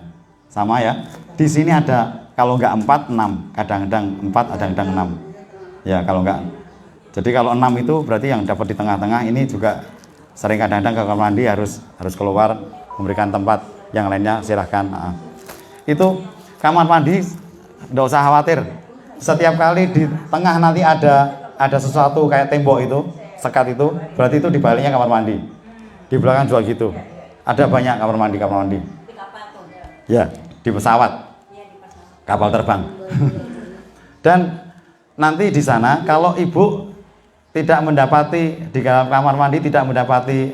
sama ya. Di sini ada kalau enggak 4, 6. Kadang-kadang 4, kadang-kadang 6. Ya kalau enggak. Jadi kalau 6 itu berarti yang dapat di tengah-tengah ini juga sering kadang-kadang ke kamar mandi harus keluar memberikan tempat, yang lainnya silahkan. Nah, itu kamar mandi enggak usah khawatir. Setiap kali di tengah nanti ada sesuatu kayak tembok itu, sekat itu, berarti itu di baliknya kamar mandi. Di belakang juga gitu. Ada banyak kamar mandi. Di kapal tuh. Ya, di pesawat. Kapal terbang. Dan nanti di sana kalau ibu tidak mendapati di dalam kamar mandi tidak mendapati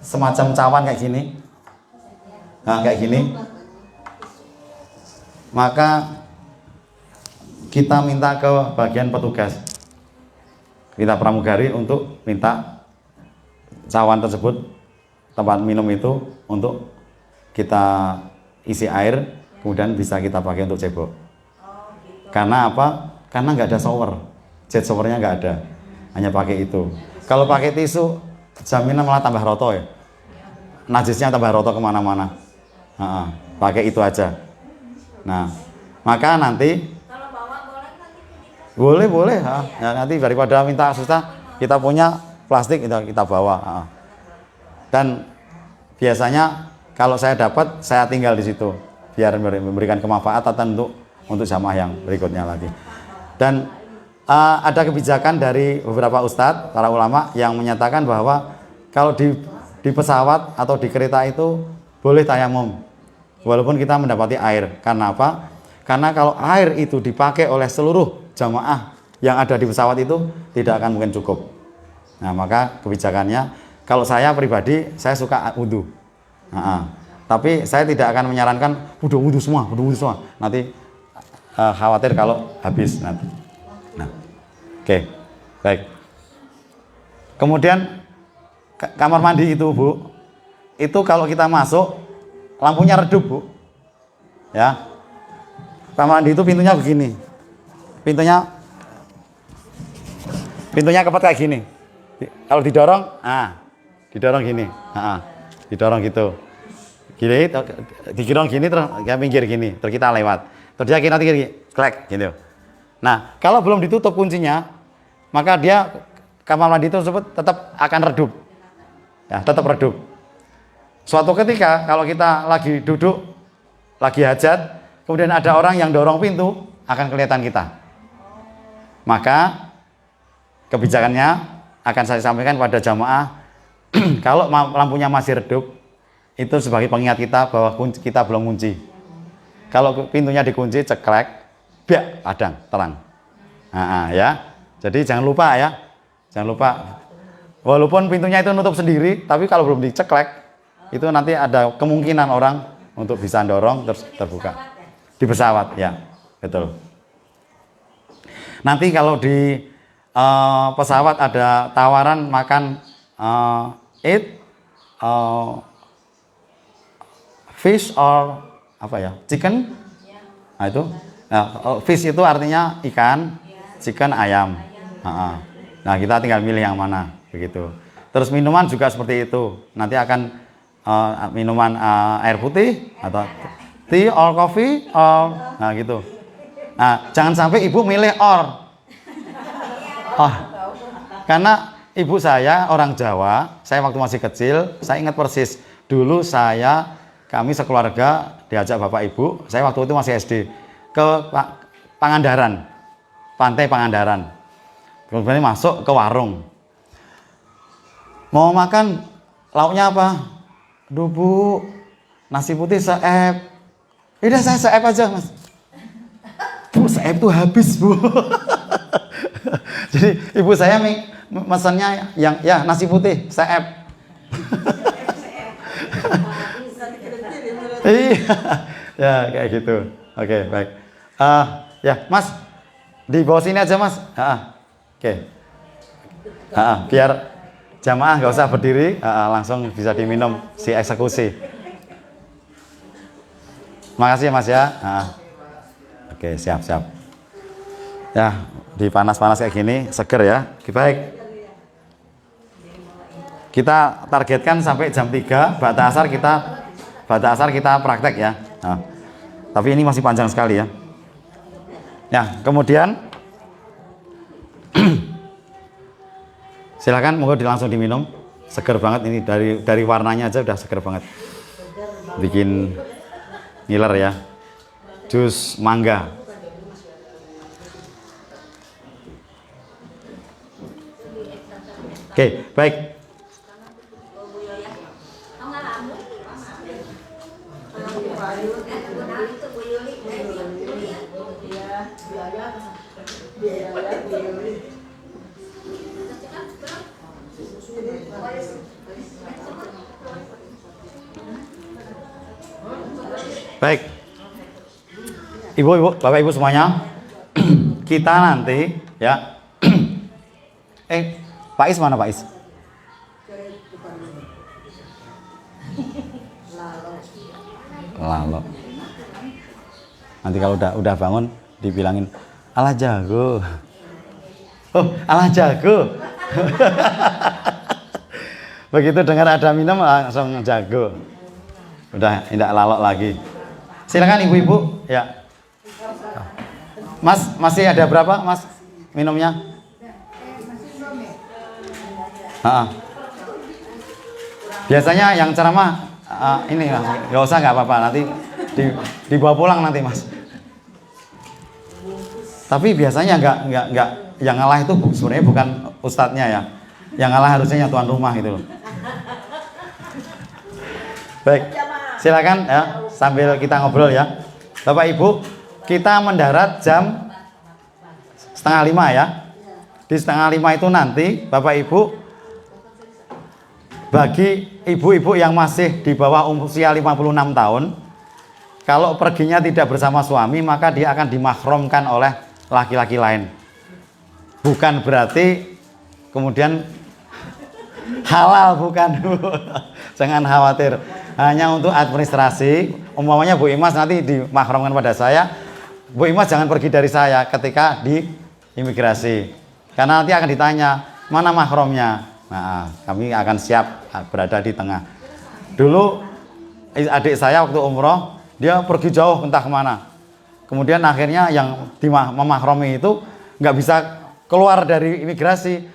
semacam cawan kayak gini. Nah, kayak gini. Maka kita minta ke bagian petugas. Kita pramugari untuk minta cawan tersebut, tempat minum itu untuk kita isi air, kemudian bisa kita pakai untuk cebok. Karena apa? Karena nggak ada shower, jet showernya nggak ada, hanya pakai itu. Kalau pakai tisu, jaminan malah tambah roto ya, najisnya tambah roto kemana-mana. Pakai itu aja. Nah, maka nanti boleh. Ya, nanti daripada minta susah, kita punya plastik kita bawa. Dan biasanya kalau saya dapat saya tinggal di situ biar memberikan kemanfaatan untuk jamaah yang berikutnya lagi. Dan ada kebijakan dari beberapa ustadz, para ulama yang menyatakan bahwa kalau di pesawat atau di kereta itu boleh tayamum walaupun kita mendapati air. Karena apa? Karena kalau air itu dipakai oleh seluruh jamaah yang ada di pesawat itu tidak akan mungkin cukup. Nah, maka kebijakannya, kalau saya pribadi, saya suka wudhu. Tapi saya tidak akan menyarankan wudhu semua. Nanti khawatir kalau habis nanti. Nah, oke, baik. Kemudian kamar mandi itu Bu, itu kalau kita masuk lampunya redup Bu. Ya, kamar mandi itu pintunya begini. Pintunya kepat kayak gini. Kalau didorong gini, didorong gitu, didorong gini terus kayak pinggir gini, terus kita lewat, terus dia nanti klek gitu. Nah, kalau belum ditutup kuncinya, maka dia kamar mandi tersebut tetap akan redup, ya tetap redup. Suatu ketika kalau kita lagi duduk, lagi hajat, kemudian ada orang yang dorong pintu, akan kelihatan kita. Maka kebijakannya akan saya sampaikan pada jamaah, kalau lampunya masih redup, itu sebagai pengingat kita bahwa kita belum kunci. Kalau pintunya dikunci, ceklek, biak, padang, terang. Ya. Jadi jangan lupa ya, walaupun pintunya itu nutup sendiri, tapi kalau belum diceklek, itu nanti ada kemungkinan orang untuk bisa dorong terus terbuka. Di pesawat ya, betul. Nanti kalau di pesawat ada tawaran makan uh, fish or apa ya, chicken. Nah itu, fish itu artinya ikan, chicken ayam. Nah kita tinggal milih yang mana begitu. Terus minuman juga seperti itu. Nanti akan minuman air putih atau tea or coffee or nah gitu. Nah jangan sampai ibu milih or. Oh, karena ibu saya orang Jawa. Saya waktu masih kecil, saya ingat persis. Dulu kami sekeluarga diajak bapak ibu. Saya waktu itu masih SD ke Pangandaran, pantai Pangandaran. Kemudian masuk ke warung. Mau makan lauknya apa? Duh bu, nasi putih seep. Udah saya seep aja mas. Bu seep tuh habis bu. Jadi ibu saya mesennya yang ya nasi putih seep. Iya, ya kayak gitu. Oke baik. Ya mas, di bawah sini aja mas. Oke. Biar jamaah nggak usah berdiri, langsung bisa diminum si eksekusi. Makasih mas ya. Oke siap. Ya dipanas-panas kayak gini seger ya. Baik. Kita targetkan sampai jam 3 bata asar kita praktek ya. Tapi ini masih panjang sekali ya. Ya kemudian silakan monggo langsung diminum, seger banget ini dari warnanya aja udah seger banget, bikin ngiler ya, jus mangga. Oke baik. Baik, ibu-ibu, bapak-ibu semuanya, kita nanti ya, Pak Is mana Pak Is? Lalu, nanti kalau udah bangun dibilangin, alah jago, alah jago. Begitu dengar ada minum langsung jago, udah tidak lalok lagi. Silakan ibu-ibu ya. Mas masih ada berapa mas minumnya? Biasanya yang ceramah ini mas, nggak usah nggak apa-apa, nanti dibawa pulang nanti mas. Tapi biasanya nggak yang ngalah itu sebenarnya bukan ustadznya ya, yang ngalah harusnya yang tuan rumah gitu loh. Baik, silakan ya sambil kita ngobrol ya, Bapak Ibu. Kita mendarat jam 4:30 ya. Di 4:30 itu nanti Bapak Ibu, bagi ibu-ibu yang masih di bawah usia 56 tahun, kalau perginya tidak bersama suami maka dia akan dimahrumkan oleh laki-laki lain. Bukan berarti kemudian halal, bukan. Jangan khawatir, hanya untuk administrasi. Umpamanya Bu Imas nanti dimahrumkan pada saya, Bu Imas jangan pergi dari saya ketika di imigrasi, karena nanti akan ditanya mana mahrumnya. Nah, kami akan siap berada di tengah. Dulu adik saya waktu umroh, dia pergi jauh entah kemana. Kemudian akhirnya yang memahromi itu nggak bisa keluar dari imigrasi.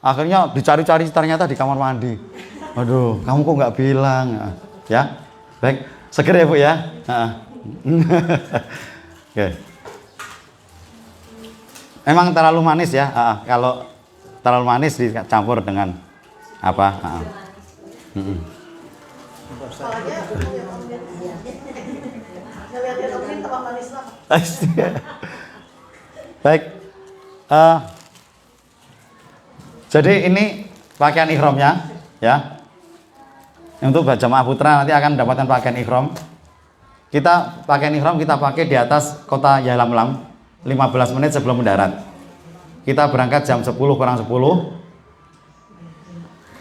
Akhirnya dicari-cari ternyata di kamar mandi. Waduh, kamu kok nggak bilang? Ya, baik, seger ya Bu ya. Oke. Emang terlalu manis ya. Kalau terlalu manis dicampur dengan apa? Baik. Jadi ini pakaian ihramnya ya. Untuk jamaah putra nanti akan mendapatkan pakaian ihram. Kita pakaian ihram kita pakai di atas kota Yalamlam 15 menit sebelum mendarat. Kita berangkat jam 10 kurang 10.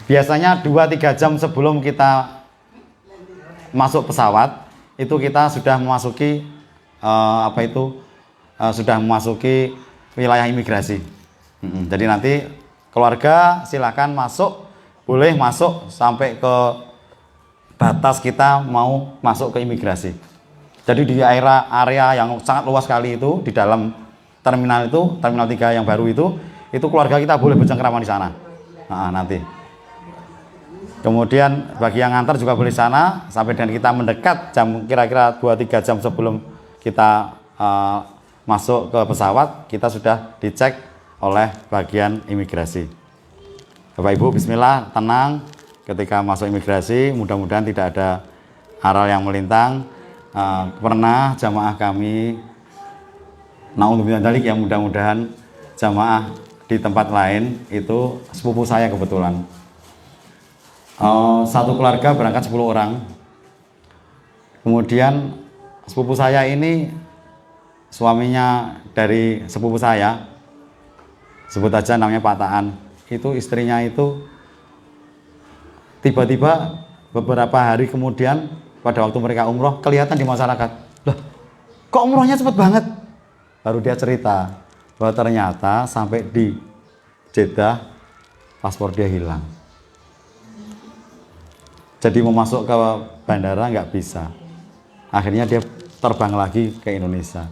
Biasanya 2-3 jam sebelum kita masuk pesawat itu kita sudah memasuki sudah memasuki wilayah imigrasi. Jadi nanti keluarga silakan masuk, boleh masuk sampai ke batas kita mau masuk ke imigrasi. Jadi di area yang sangat luas sekali itu di dalam terminal 3 yang baru itu keluarga kita boleh bercengkrama di sana. Nanti. Kemudian bagi yang ngantar juga boleh sana sampai dengan kita mendekat jam kira-kira 2-3 jam sebelum kita masuk ke pesawat, kita sudah dicek oleh bagian imigrasi. Bapak Ibu, bismillah, tenang ketika masuk imigrasi, mudah-mudahan tidak ada hal yang melintang. Pernah jamaah kami, naudzubillah dzalik, ya mudah-mudahan jamaah di tempat lain itu sepupu saya kebetulan. Satu keluarga berangkat 10 orang. Kemudian sepupu saya ini suaminya dari sepupu saya, sebut aja namanya Pak Taan, itu istrinya itu tiba-tiba beberapa hari kemudian pada waktu mereka umroh kelihatan di masyarakat, loh kok umrohnya cepet banget. Baru dia cerita bahwa ternyata sampai di Jeddah paspor dia hilang. Jadi mau masuk ke bandara nggak bisa. Akhirnya dia terbang lagi ke Indonesia.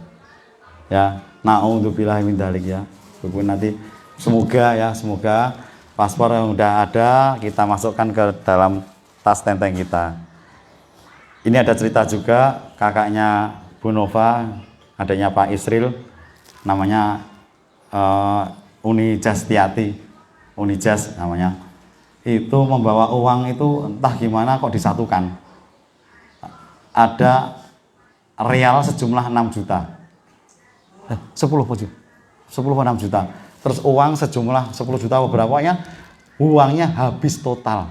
Ya, naudzubillah min dzalik ya. Nanti semoga paspor yang udah ada kita masukkan ke dalam tas tenteng kita. Ini ada cerita juga kakaknya Bu Nova, adanya Pak Isril, namanya Uni Jastiati, Uni Jas namanya. Itu membawa uang itu entah gimana kok disatukan. Ada real sejumlah 6 juta. 10 6 juta. Terus uang sejumlah 10 juta beberapanya, uangnya habis total.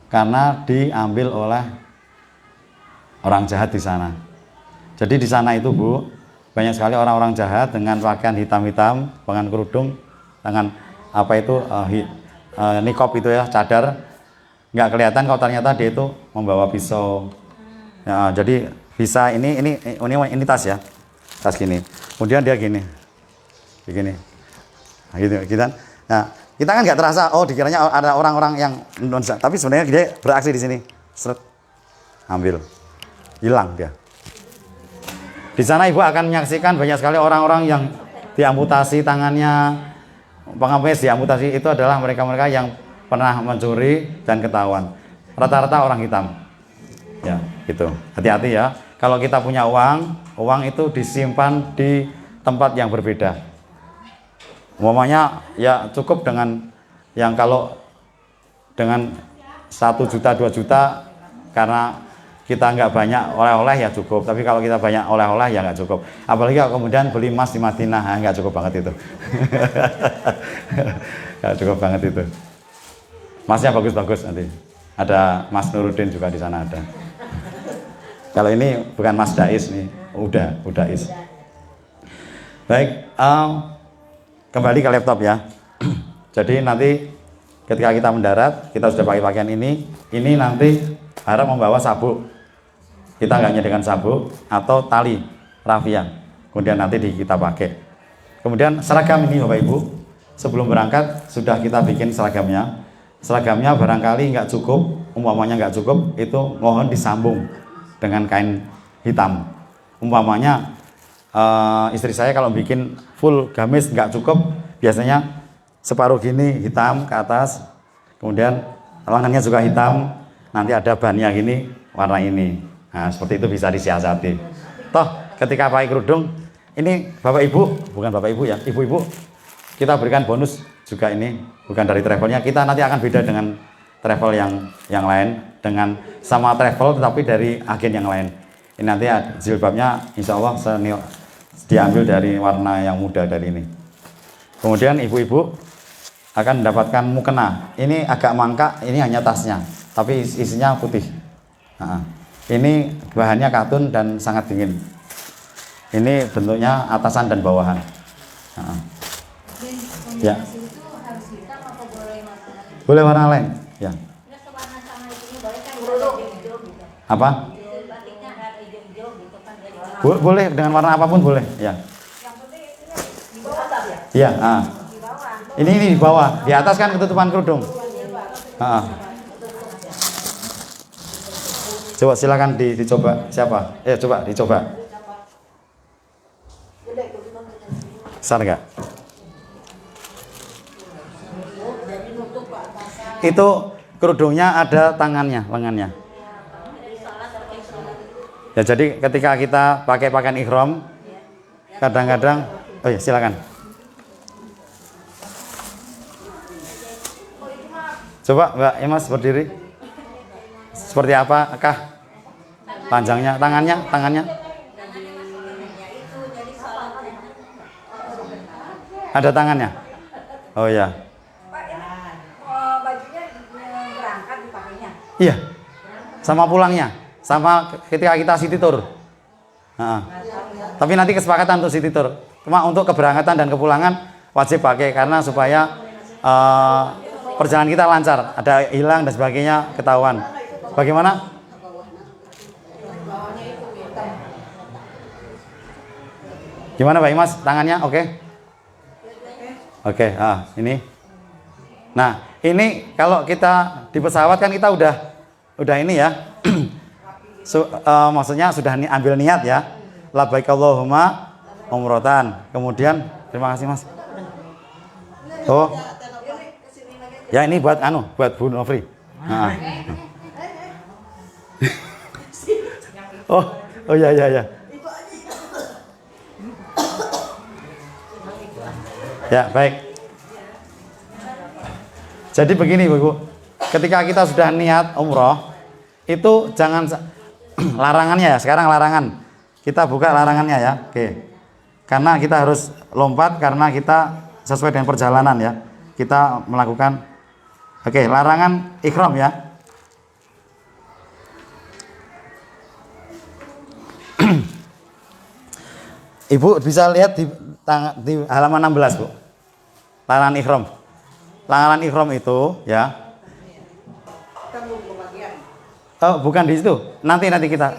Karena diambil oleh orang jahat di sana. Jadi di sana itu Bu, banyak sekali orang-orang jahat dengan pakaian hitam-hitam, dengan kerudung, dengan nikop itu ya, cadar, nggak kelihatan kalau ternyata dia itu membawa pisau. Ya, jadi bisa ini tas ya, tas gini. Kemudian dia gini, nah, gitu kan. Nah, kita kan nggak terasa, dikiranya ada orang-orang yang nonsa, tapi sebenarnya dia beraksi di sini, seret, ambil, hilang dia. Di sana Ibu akan menyaksikan banyak sekali orang-orang yang diamputasi tangannya. Pengamis diamputasi itu adalah mereka-mereka yang pernah mencuri dan ketahuan. Rata-rata orang hitam. Ya, gitu. Hati-hati ya. Kalau kita punya uang itu disimpan di tempat yang berbeda. Umpamanya ya cukup dengan yang kalau dengan 1 juta 2 juta karena kita nggak banyak oleh-oleh ya cukup, tapi kalau kita banyak oleh-oleh ya nggak cukup. Apalagi kalau kemudian beli emas di Madinah, nggak cukup banget itu. Nggak cukup banget itu. Emasnya bagus-bagus nanti. Ada Mas Nuruddin juga di sana ada. Kalau ini bukan Mas Dais nih, udah Is. Baik, kembali ke laptop ya. Jadi nanti ketika kita mendarat, kita sudah pakai pakaian ini nanti harap membawa sabuk. Kita nggak nyediakan sabuk atau tali rafia, kemudian nanti kita pakai. Kemudian seragam ini Bapak Ibu, sebelum berangkat sudah kita bikin seragamnya. Seragamnya barangkali nggak cukup, umpamanya nggak cukup, itu mohon disambung dengan kain hitam. Umpamanya istri saya kalau bikin full gamis nggak cukup, biasanya separuh gini hitam ke atas, kemudian lengannya juga hitam, nanti ada bannya gini warna ini. Nah, seperti itu bisa disiasati. Toh ketika pakai kerudung, ini Bapak Ibu, bukan Bapak Ibu ya, Ibu-ibu, kita berikan bonus juga ini, bukan dari travelnya, kita nanti akan beda dengan travel yang lain, dengan sama travel tetapi dari agen yang lain. Ini nanti jilbabnya insya Allah diambil dari warna yang muda dari ini. Kemudian ibu-ibu akan mendapatkan mukena. Ini agak mangkak, ini hanya tasnya, tapi isinya putih. Nah, ini bahannya katun dan sangat dingin. Ini bentuknya atasan dan bawahan. Ya. Boleh warna lain. Ya. Apa? Boleh dengan warna apapun boleh. Ya. Iya. Ini di bawah, di atas kan ketutupan kerudung. Coba silakan dicoba. Siapa? Coba dicoba. Besar nggak? Itu kerudungnya ada tangannya, lengannya. Ya, jadi ketika kita pakai pakaian ihram, kadang-kadang, oh ya silakan. Coba Mbak Imas berdiri. Seperti apakah panjangnya tangannya? Ada tangannya. Oh ya. Bajunya berangkat dipakainya. Iya. Sama pulangnya, sama ketika kita city tour. Tapi nanti kesepakatan untuk city tour. Cuma untuk keberangkatan dan kepulangan wajib pakai karena supaya perjalanan kita lancar. Ada hilang dan sebagainya ketahuan. Bagaimana? Gimana Pak Imas? Tangannya oke? Oke, ini. Nah, ini kalau kita di pesawat kan kita udah ini ya. Maksudnya sudah ambil niat ya. Labbaik Allahumma umrotan. Kemudian terima kasih Mas. Oh. Ya ini buat Bu Novri. Oh ya. Ya, baik. Jadi begini, Bu. Ketika kita sudah niat umroh, itu jangan larangannya ya. Sekarang larangan. Kita buka larangannya ya. Oke. Karena kita harus lompat karena kita sesuai dengan perjalanan ya. Kita melakukan larangan ihram ya. Ibu bisa lihat di halaman 16, Bu. Larangan ihram. Larangan ihram itu ya. Oh, bukan di situ. Nanti kita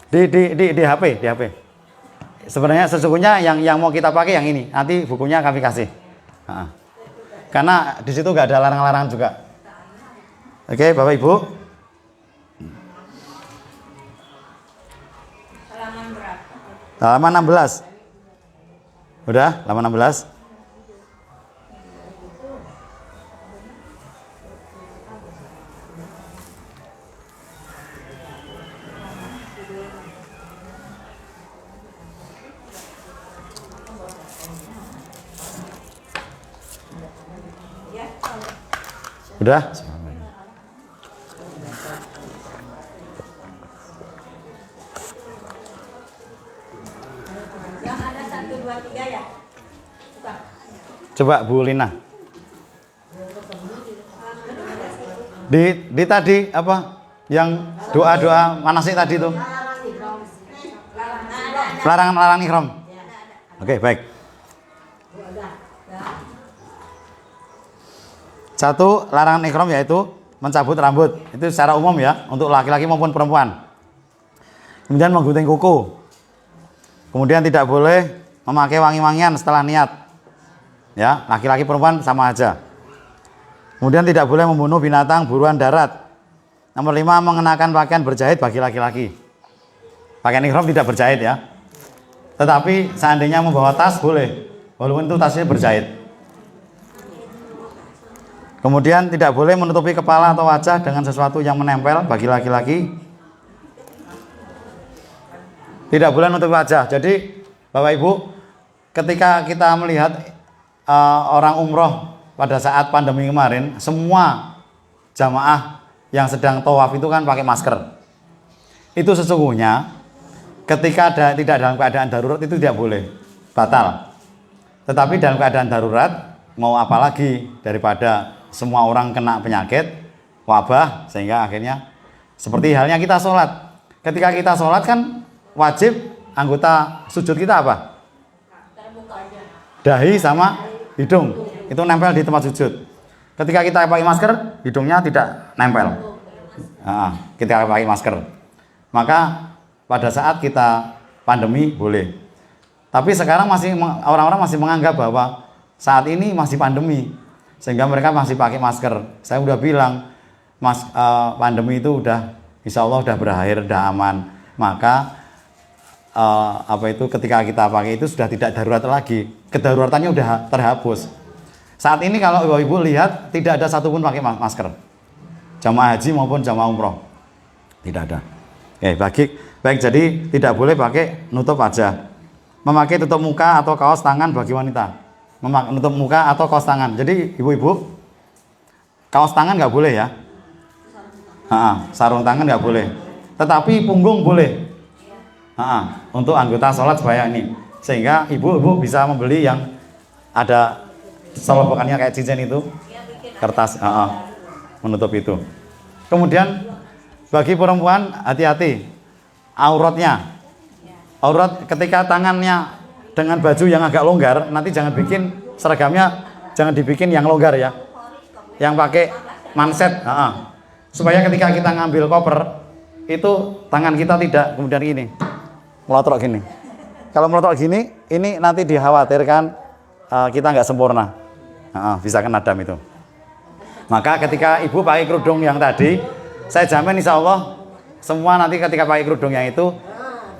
di HP. Sebenarnya sesungguhnya yang mau kita pakai yang ini. Nanti bukunya kami kasih. Karena di situ nggak ada larang-larangan juga. Oke, Bapak Ibu. Halaman 16. Udah, halaman 16. Udah? Yang ada 1, 2, 3 ya? Coba Bu Lina. Di tadi apa? Yang doa-doa manasik tadi itu. Larangan ihram. Oke, baik. Satu, larangan ihram yaitu mencabut rambut. Itu secara umum ya, untuk laki-laki maupun perempuan. Kemudian menggunting kuku. Kemudian tidak boleh memakai wangi-wangian setelah niat. Ya, laki-laki perempuan sama aja. Kemudian tidak boleh membunuh binatang buruan darat. Nomor 5, mengenakan pakaian berjahit bagi laki-laki. Pakaian ihram tidak berjahit ya. Tetapi seandainya membawa tas boleh, walaupun itu tasnya berjahit. Kemudian tidak boleh menutupi kepala atau wajah dengan sesuatu yang menempel bagi laki-laki. Tidak boleh menutupi wajah. Jadi Bapak Ibu, ketika kita melihat orang umroh pada saat pandemi kemarin, semua jamaah yang sedang tawaf itu kan pakai masker. Itu sesungguhnya ketika tidak dalam keadaan darurat itu tidak boleh, batal. Tetapi dalam keadaan darurat mau apa lagi daripada semua orang kena penyakit wabah, sehingga akhirnya seperti halnya kita sholat. Ketika kita sholat kan wajib anggota sujud kita apa? Dahi sama hidung, itu nempel di tempat sujud. Ketika kita pakai masker, hidungnya tidak nempel. Ketika pakai masker. Maka pada saat kita pandemi boleh. Tapi sekarang orang-orang masih menganggap bahwa saat ini masih pandemi, sehingga mereka masih pakai masker. Saya udah bilang, pandemi itu udah, insya Allah udah berakhir, udah aman. Maka ketika kita pakai itu sudah tidak darurat lagi, kedaruratannya udah terhapus. Saat ini kalau ibu-ibu lihat tidak ada satupun pakai masker, jamaah haji maupun jamaah umroh tidak ada. Baik, jadi tidak boleh pakai nutup wajah, memakai tutup muka atau kaos tangan bagi wanita, menutup muka atau kaos tangan. Jadi ibu-ibu, kaos tangan nggak boleh ya, sarung tangan nggak boleh, tetapi punggung boleh. Untuk anggota sholat supaya ini, sehingga ibu-ibu bisa membeli yang ada selobokannya kayak cincin itu, kertas menutup itu. Kemudian bagi perempuan hati-hati aurat ketika tangannya dengan baju yang agak longgar, nanti jangan bikin seragamnya, jangan dibikin yang longgar ya, yang pakai manset, supaya ketika kita ngambil koper itu tangan kita tidak kemudian gini melotot gini. Kalau melotot gini, ini nanti dikhawatirkan kita nggak sempurna, bisa kena dam itu. Maka ketika ibu pakai kerudung yang tadi, saya jamin insya Allah semua nanti ketika pakai kerudung yang itu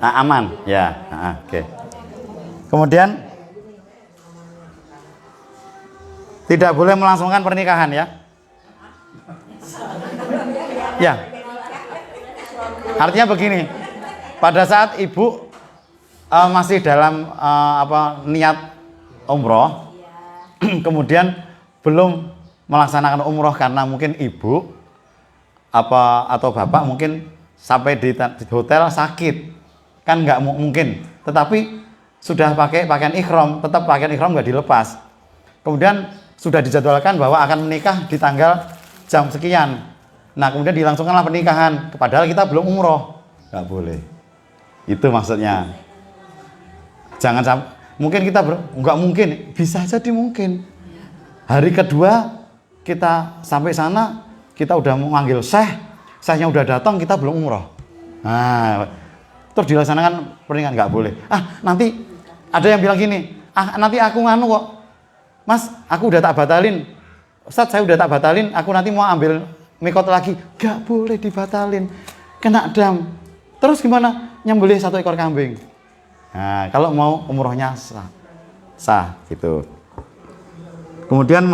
aman ya. Oke. Kemudian tidak boleh melangsungkan pernikahan ya. Ya. Artinya begini, pada saat ibu masih dalam niat umroh, kemudian belum melaksanakan umroh karena mungkin ibu atau bapak mungkin sampai di hotel sakit, kan nggak mungkin. Tetapi sudah pakai pakaian ihram, tetap pakaian ihram nggak dilepas. Kemudian sudah dijadwalkan bahwa akan menikah di tanggal jam sekian. Nah kemudian dilangsungkanlah pernikahan, padahal kita belum umroh, nggak boleh. Itu maksudnya. Jangan sampai, mungkin kita nggak mungkin, bisa jadi mungkin. Hari kedua kita sampai sana, kita udah memanggil syekhnya udah datang, kita belum umroh. Nah, terus dilaksanakan pernikahan, nggak boleh. Nanti ada yang bilang gini, nanti aku nganu kok, mas, aku udah tak batalin. Ustadz, saya udah tak batalin, aku nanti mau ambil mikot lagi. Nggak boleh dibatalin, kena dam. Terus gimana? Nyembelih 1 ekor kambing. Nah, kalau mau umrohnya sah gitu. Kemudian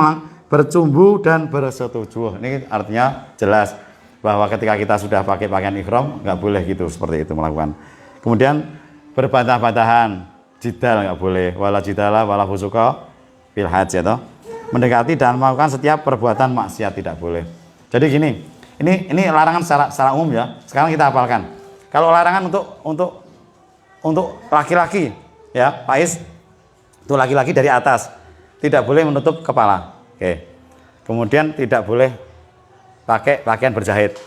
bercumbu dan bersetujuh. Ini artinya jelas bahwa ketika kita sudah pakai pakaian ihram nggak boleh gitu, seperti itu melakukan. Kemudian berbantah-bantahan, jidal nggak boleh, wala jidala wala fusuqa fil hajj ya toh. Mendekati dan melakukan setiap perbuatan maksiat tidak boleh. Jadi gini, ini larangan secara umum ya. Sekarang kita hafalkan. Kalau larangan untuk laki-laki ya, Faiz, itu laki-laki dari atas tidak boleh menutup kepala. Oke. Kemudian tidak boleh pakai pakaian berjahit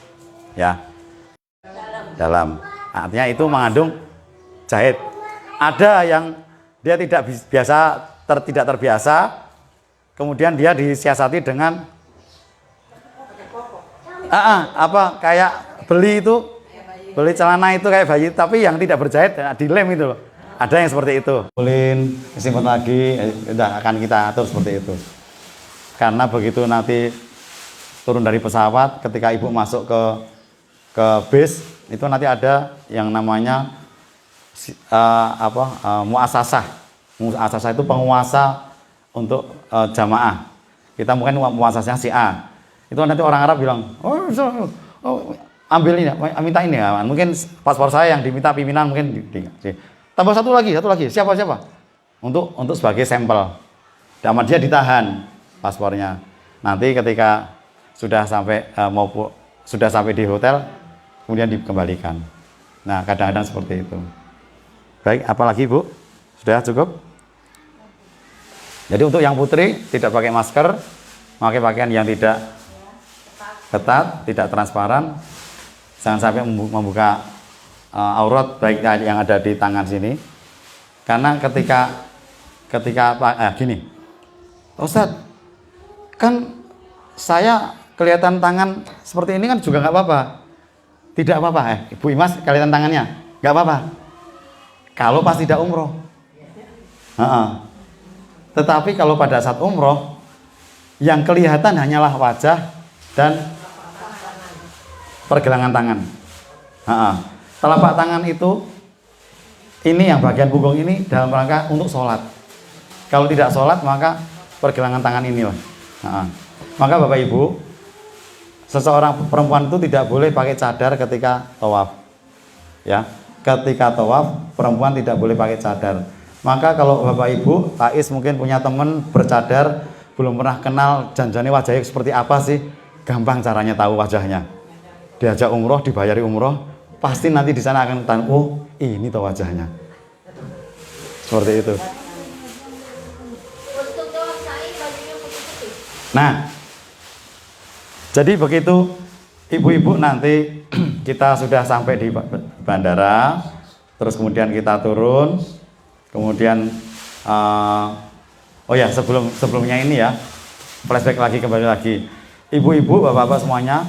ya, dalam, artinya itu mengandung jahit. Ada yang dia tidak terbiasa, kemudian dia disiasati dengan kayak beli celana itu kayak bayi tapi yang tidak berjahit, dilem itu loh. Ada yang seperti itu. Ulin simpan lagi, udah akan kita atur seperti itu. Karena begitu nanti turun dari pesawat, ketika ibu masuk ke bis, itu nanti ada yang namanya muasasah. Muasasah itu penguasa untuk jamaah. Kita mungkin muasasahnya si A. Itu nanti orang Arab bilang, ambil ini, minta ini ya. Mungkin paspor saya yang diminta pimpinan mungkin tambah satu lagi. Siapa? Untuk sebagai sampel. Dan dia ditahan paspornya. Nanti ketika sudah sampai di hotel, kemudian dikembalikan. Nah, kadang-kadang seperti itu. Baik, apalagi Bu? Sudah cukup? Jadi untuk yang putri tidak pakai masker, pakai pakaian yang tidak ketat, tidak transparan, jangan sampai membuka aurat baik yang ada di tangan sini. Karena ketika gini, Ustadz, kan saya kelihatan tangan seperti ini kan juga nggak apa-apa. Tidak apa-apa, Ibu Imas kelihatan tangannya, nggak apa-apa. Kalau pas tidak umroh. Tetapi kalau pada saat umroh, yang kelihatan hanyalah wajah dan pergelangan tangan. Telapak tangan itu, ini yang bagian punggung ini dalam rangka untuk sholat. Kalau tidak sholat maka pergelangan tangan inilah. Maka Bapak Ibu, seseorang perempuan itu tidak boleh pakai cadar ketika tawaf. Ya, ketika tawaf perempuan tidak boleh pakai cadar. Maka kalau Bapak Ibu, Tais mungkin punya teman bercadar, belum pernah kenal janjane wajahnya seperti apa sih, gampang caranya tahu wajahnya. Diajak umroh, dibayari umroh, pasti nanti di sana akan tahu, oh ini tuh wajahnya. Seperti itu. Nah, jadi begitu ibu-ibu nanti kita sudah sampai di bandara, terus kemudian kita turun, kemudian oh ya sebelumnya ini ya, flashback lagi kembali lagi. Ibu-ibu, bapak-bapak semuanya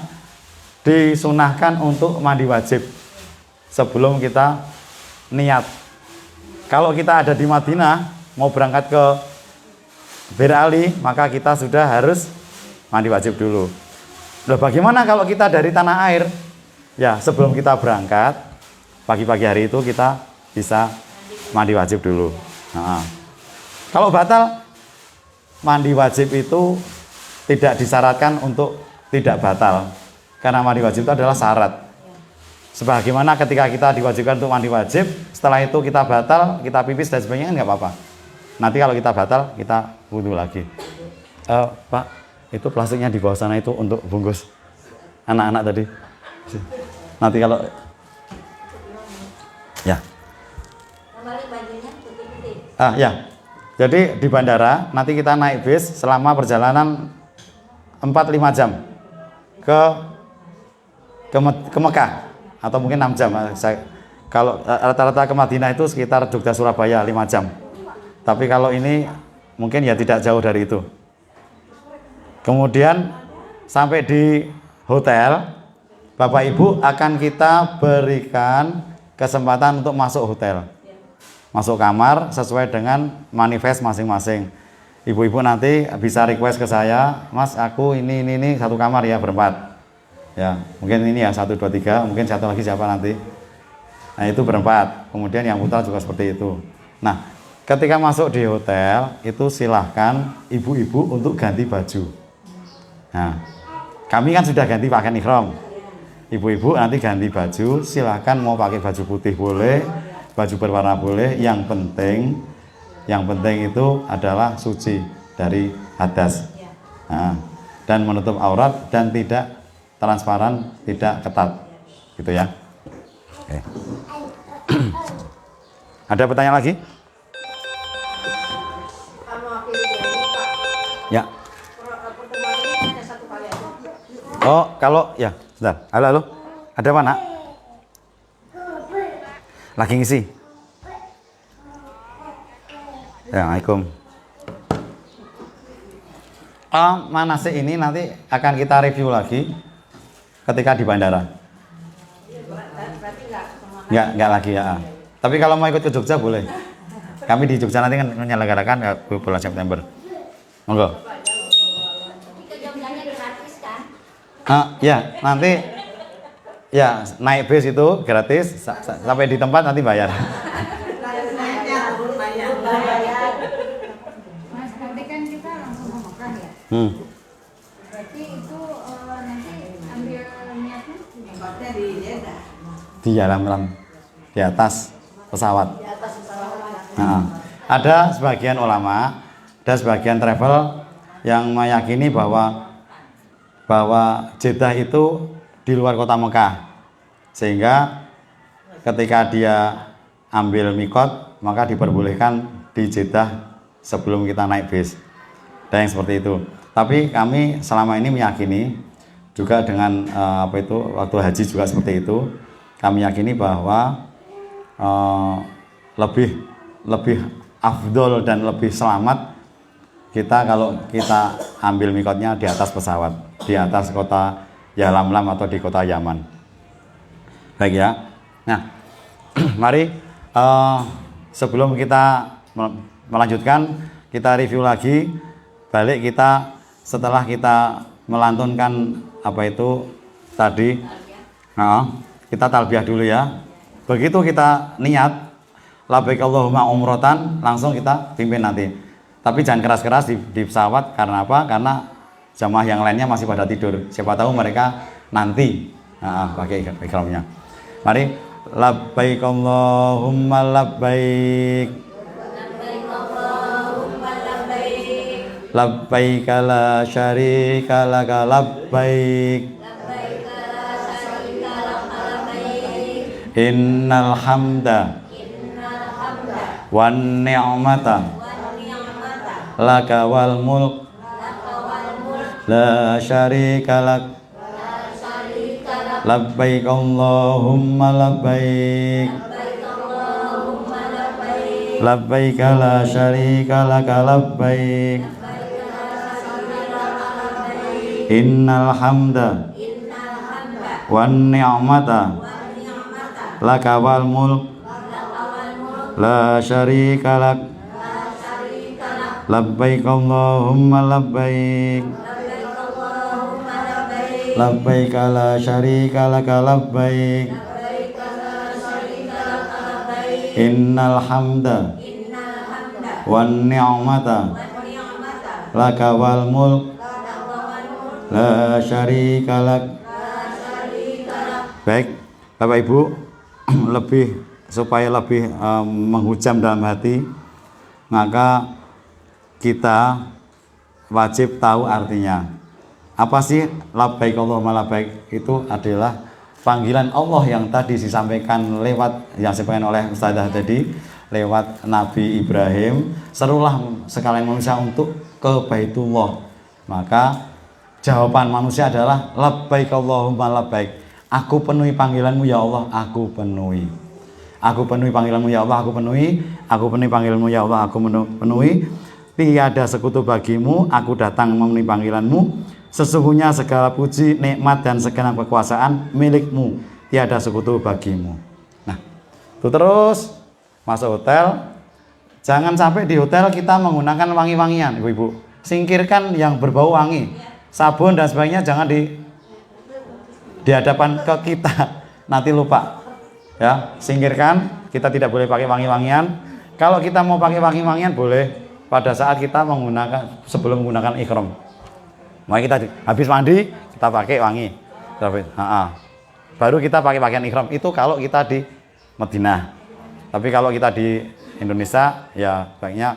disunahkan untuk mandi wajib sebelum kita niat. Kalau kita ada di Madinah mau berangkat ke Bir Ali, maka kita sudah harus mandi wajib dulu. Loh, bagaimana kalau kita dari tanah air? Ya, sebelum kita berangkat pagi-pagi hari itu kita bisa mandi wajib dulu. Kalau batal, mandi wajib itu tidak disyaratkan untuk tidak batal, karena mandi wajib itu adalah syarat. Sebagaimana ketika kita diwajibkan untuk mandi wajib, setelah itu kita batal, kita pipis dan sebagainya, nggak apa-apa. Nanti kalau kita batal, kita wudhu lagi. Pak, itu plastiknya di bawah sana itu untuk bungkus anak-anak tadi. Nanti kalau ya. Ya. Jadi di bandara nanti kita naik bis selama perjalanan 4-5 jam ke Mekah, atau mungkin 6 jam. Kalau rata-rata ke Madinah itu sekitar Jogja Surabaya 5 jam. Tapi kalau ini mungkin ya tidak jauh dari itu. Kemudian sampai di hotel, Bapak Ibu akan kita berikan kesempatan untuk masuk hotel, masuk kamar sesuai dengan manifest masing-masing. Ibu-ibu nanti bisa request ke saya, Mas aku ini satu kamar ya berempat. Ya mungkin ini ya 1, 2, 3, mungkin satu lagi siapa nanti. Nah itu berempat. Kemudian yang putra juga seperti itu. Nah, ketika masuk di hotel itu silahkan ibu-ibu untuk ganti baju. Nah, kami kan sudah ganti pakaian ihram. Ibu-ibu nanti ganti baju, silahkan mau pakai baju putih boleh, baju berwarna boleh. Yang penting itu adalah suci dari hadas. Nah, dan menutup aurat dan tidak transparan, tidak ketat, gitu ya. Oke. Ada pertanyaan lagi? Ya. Oh, kalau ya, sebentar. Halo. Ada apa, Nak? Lagi ngisi. Assalamualaikum. Manasik ini nanti akan kita review lagi ketika di bandara. Enggak lagi ya. Tapi kalau mau ikut ke Jogja boleh. Kami di Jogja nanti kan menyelenggarakan bulan September. Monggo. Ya, nanti ya naik bis itu gratis sampai di tempat nanti bayar. Mas, nanti kan kita langsung ke Mekah ya. Berarti itu nanti ambil niatnya di dalam di atas pesawat. Ada sebagian ulama, ada sebagian travel yang meyakini bahwa Jeddah itu di luar kota Mekah, sehingga ketika dia ambil mikot maka diperbolehkan di Jeddah sebelum kita naik bis. Dan yang seperti itu. Tapi kami selama ini meyakini juga dengan waktu haji juga seperti itu. Kami yakini bahwa lebih afdol dan lebih selamat kita kalau kita ambil mikotnya di atas pesawat, di atas kota Yalamlam atau di kota Yaman. Baik ya. Nah, mari sebelum kita melanjutkan, kita review lagi balik kita setelah kita melantunkan apa itu tadi. Kita talbiyah dulu ya. Begitu kita niat labbaik Allahumma umrotan, langsung kita pimpin nanti. Tapi jangan keras-keras di pesawat, karena apa? Karena jamaah yang lainnya masih pada tidur. Siapa tahu mereka nanti pakai ihramnya. Mari, labbaik Allahumma labbaik, labbaik la syarika laka labbaik, innal hamda wan ni'mata laka wal mulk la syarika lak, labbaik Allahumma labbaik, labbaik la syarika laka labbaik, innal hamda wan ni'mata laka wal mulk la syarika lak, labbaik Allahumma labbaik, labbaik la syarika laka labbaik, innal hamda wan ni'mata laka wal mulk la syarika lak. Baik, Bapak Ibu, supaya lebih menghujam dalam hati, maka kita wajib tahu artinya. Apa sih labbaik Allahumma labbaik? Itu adalah panggilan Allah yang tadi disampaikan yang disampaikan oleh Ustazah tadi lewat Nabi Ibrahim, serulah sekalian manusia untuk ke Baitullah. Maka jawaban manusia adalah labbaik Allahumma labbaik. Aku penuhi panggilanmu ya Allah, aku penuhi. Aku penuhi panggilanmu ya Allah, aku penuhi. Aku penuhi panggilanmu ya Allah, aku penuhi. Tiada sekutu bagimu, aku datang memenuhi panggilanmu. Sesungguhnya segala puji, nikmat dan segenap kekuasaan milikmu, tiada sekutu bagimu. Nah, itu terus masuk hotel. Jangan sampai di hotel kita menggunakan wangi-wangian, Ibu-ibu. Singkirkan yang berbau wangi, sabun dan sebagainya jangan di hadapan ke kita, nanti lupa. Ya, singkirkan. Kita tidak boleh pakai wangi-wangian. Kalau kita mau pakai wangi-wangian boleh pada saat kita sebelum menggunakan ihram. Maka kita habis mandi kita pakai wangi. Baru kita pakai pakaian ihram. Itu kalau kita di Madinah. Tapi kalau kita di Indonesia ya baiknya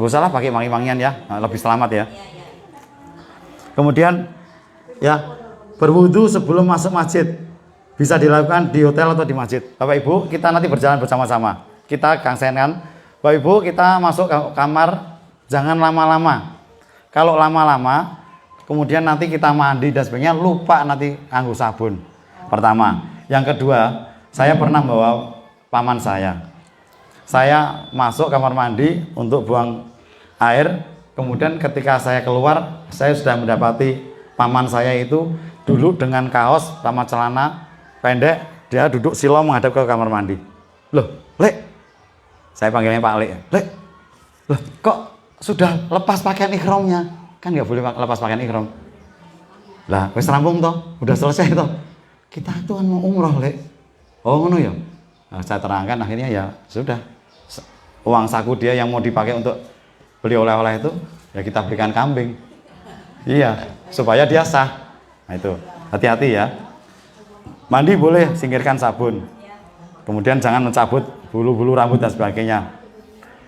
nggak usah lah pakai wangi-wangian ya, lebih selamat ya. Kemudian ya, berwudu sebelum masuk masjid bisa dilakukan di hotel atau di masjid. Bapak Ibu, kita nanti berjalan bersama-sama. Kita gangsenkan. Bapak Ibu, kita masuk ke kamar, jangan lama-lama. Kalau lama-lama, kemudian nanti kita mandi dan sebagainya, lupa nanti nganggo sabun. Pertama. Yang kedua, saya pernah bawa paman saya. Saya masuk kamar mandi untuk buang air. Kemudian ketika saya keluar, saya sudah mendapati paman saya itu dulu dengan kaos sama celana pendek, dia duduk silo menghadap ke kamar mandi. Loh, Lek, saya panggilnya Pak Lek. Lek, loh, kok sudah lepas pakaian ihramnya? Kan nggak boleh lepas pakaian ihram. Lah, wis rampung toh, udah selesai toh. Kita tuh mau umroh, Lek. Oh, ngono ya. Nah, saya terangkan akhirnya ya sudah. Uang saku dia yang mau dipakai untuk beli oleh-oleh itu ya kita berikan kambing. Iya, supaya dia sah. Nah itu, hati-hati ya. Mandi boleh, singkirkan sabun. Kemudian jangan mencabut bulu-bulu rambut dan sebagainya.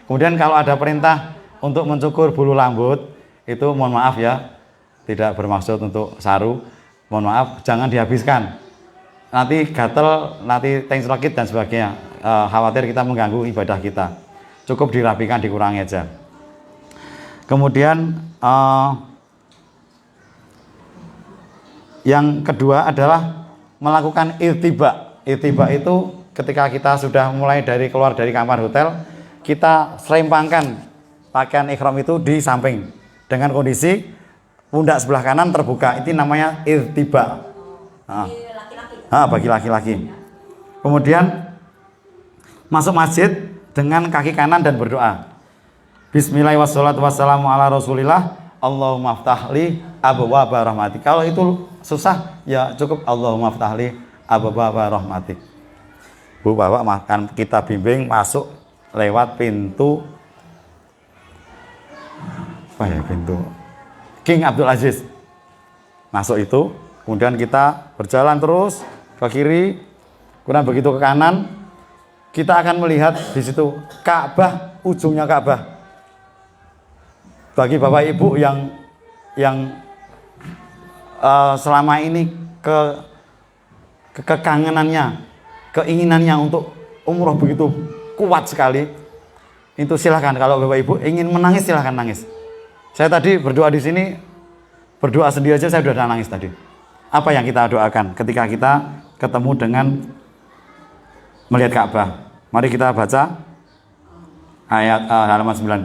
Kemudian kalau ada perintah untuk mencukur bulu rambut, itu mohon maaf ya, tidak bermaksud untuk saru. Mohon maaf, jangan dihabiskan. Nanti gatel, nanti tengslekit dan sebagainya. Khawatir kita mengganggu ibadah kita. Cukup dirapikan, dikurangi aja. Kemudian yang kedua adalah melakukan irtiba. Irtiba itu ketika kita sudah mulai keluar dari kamar hotel, kita serempangkan pakaian ihram itu di samping dengan kondisi pundak sebelah kanan terbuka. Itu namanya irtiba. Di laki-laki. Bagi laki-laki. Kemudian masuk masjid dengan kaki kanan dan berdoa. Bismillahirrahmanirrahim wassalatu wassalamu ala rasulillah. Allahumma ftahli abwaaba rahmatik. Kalau itu susah ya cukup Allahumma ftahli abwaaba rahmatik. Bu Bapak makan kita bimbing masuk lewat pintu pintu King Abdul Aziz. Masuk itu, kemudian kita berjalan terus ke kiri, kemudian begitu ke kanan, kita akan melihat di situ Ka'bah, ujungnya Ka'bah. Bagi Bapak Ibu yang selama ini kekangenannya, keinginannya untuk umroh begitu kuat sekali, itu silahkan. Kalau Bapak Ibu ingin menangis silahkan nangis. Saya tadi berdoa di sini, berdoa sendiri aja saya sudah nangis tadi. Apa yang kita doakan ketika kita ketemu dengan melihat Ka'bah? Mari kita baca ayat halaman 19.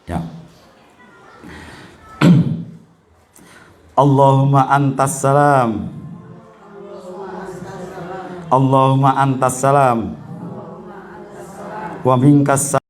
Ya. Allahumma antas salam. Allahumma antas salam. Wa minkas salam.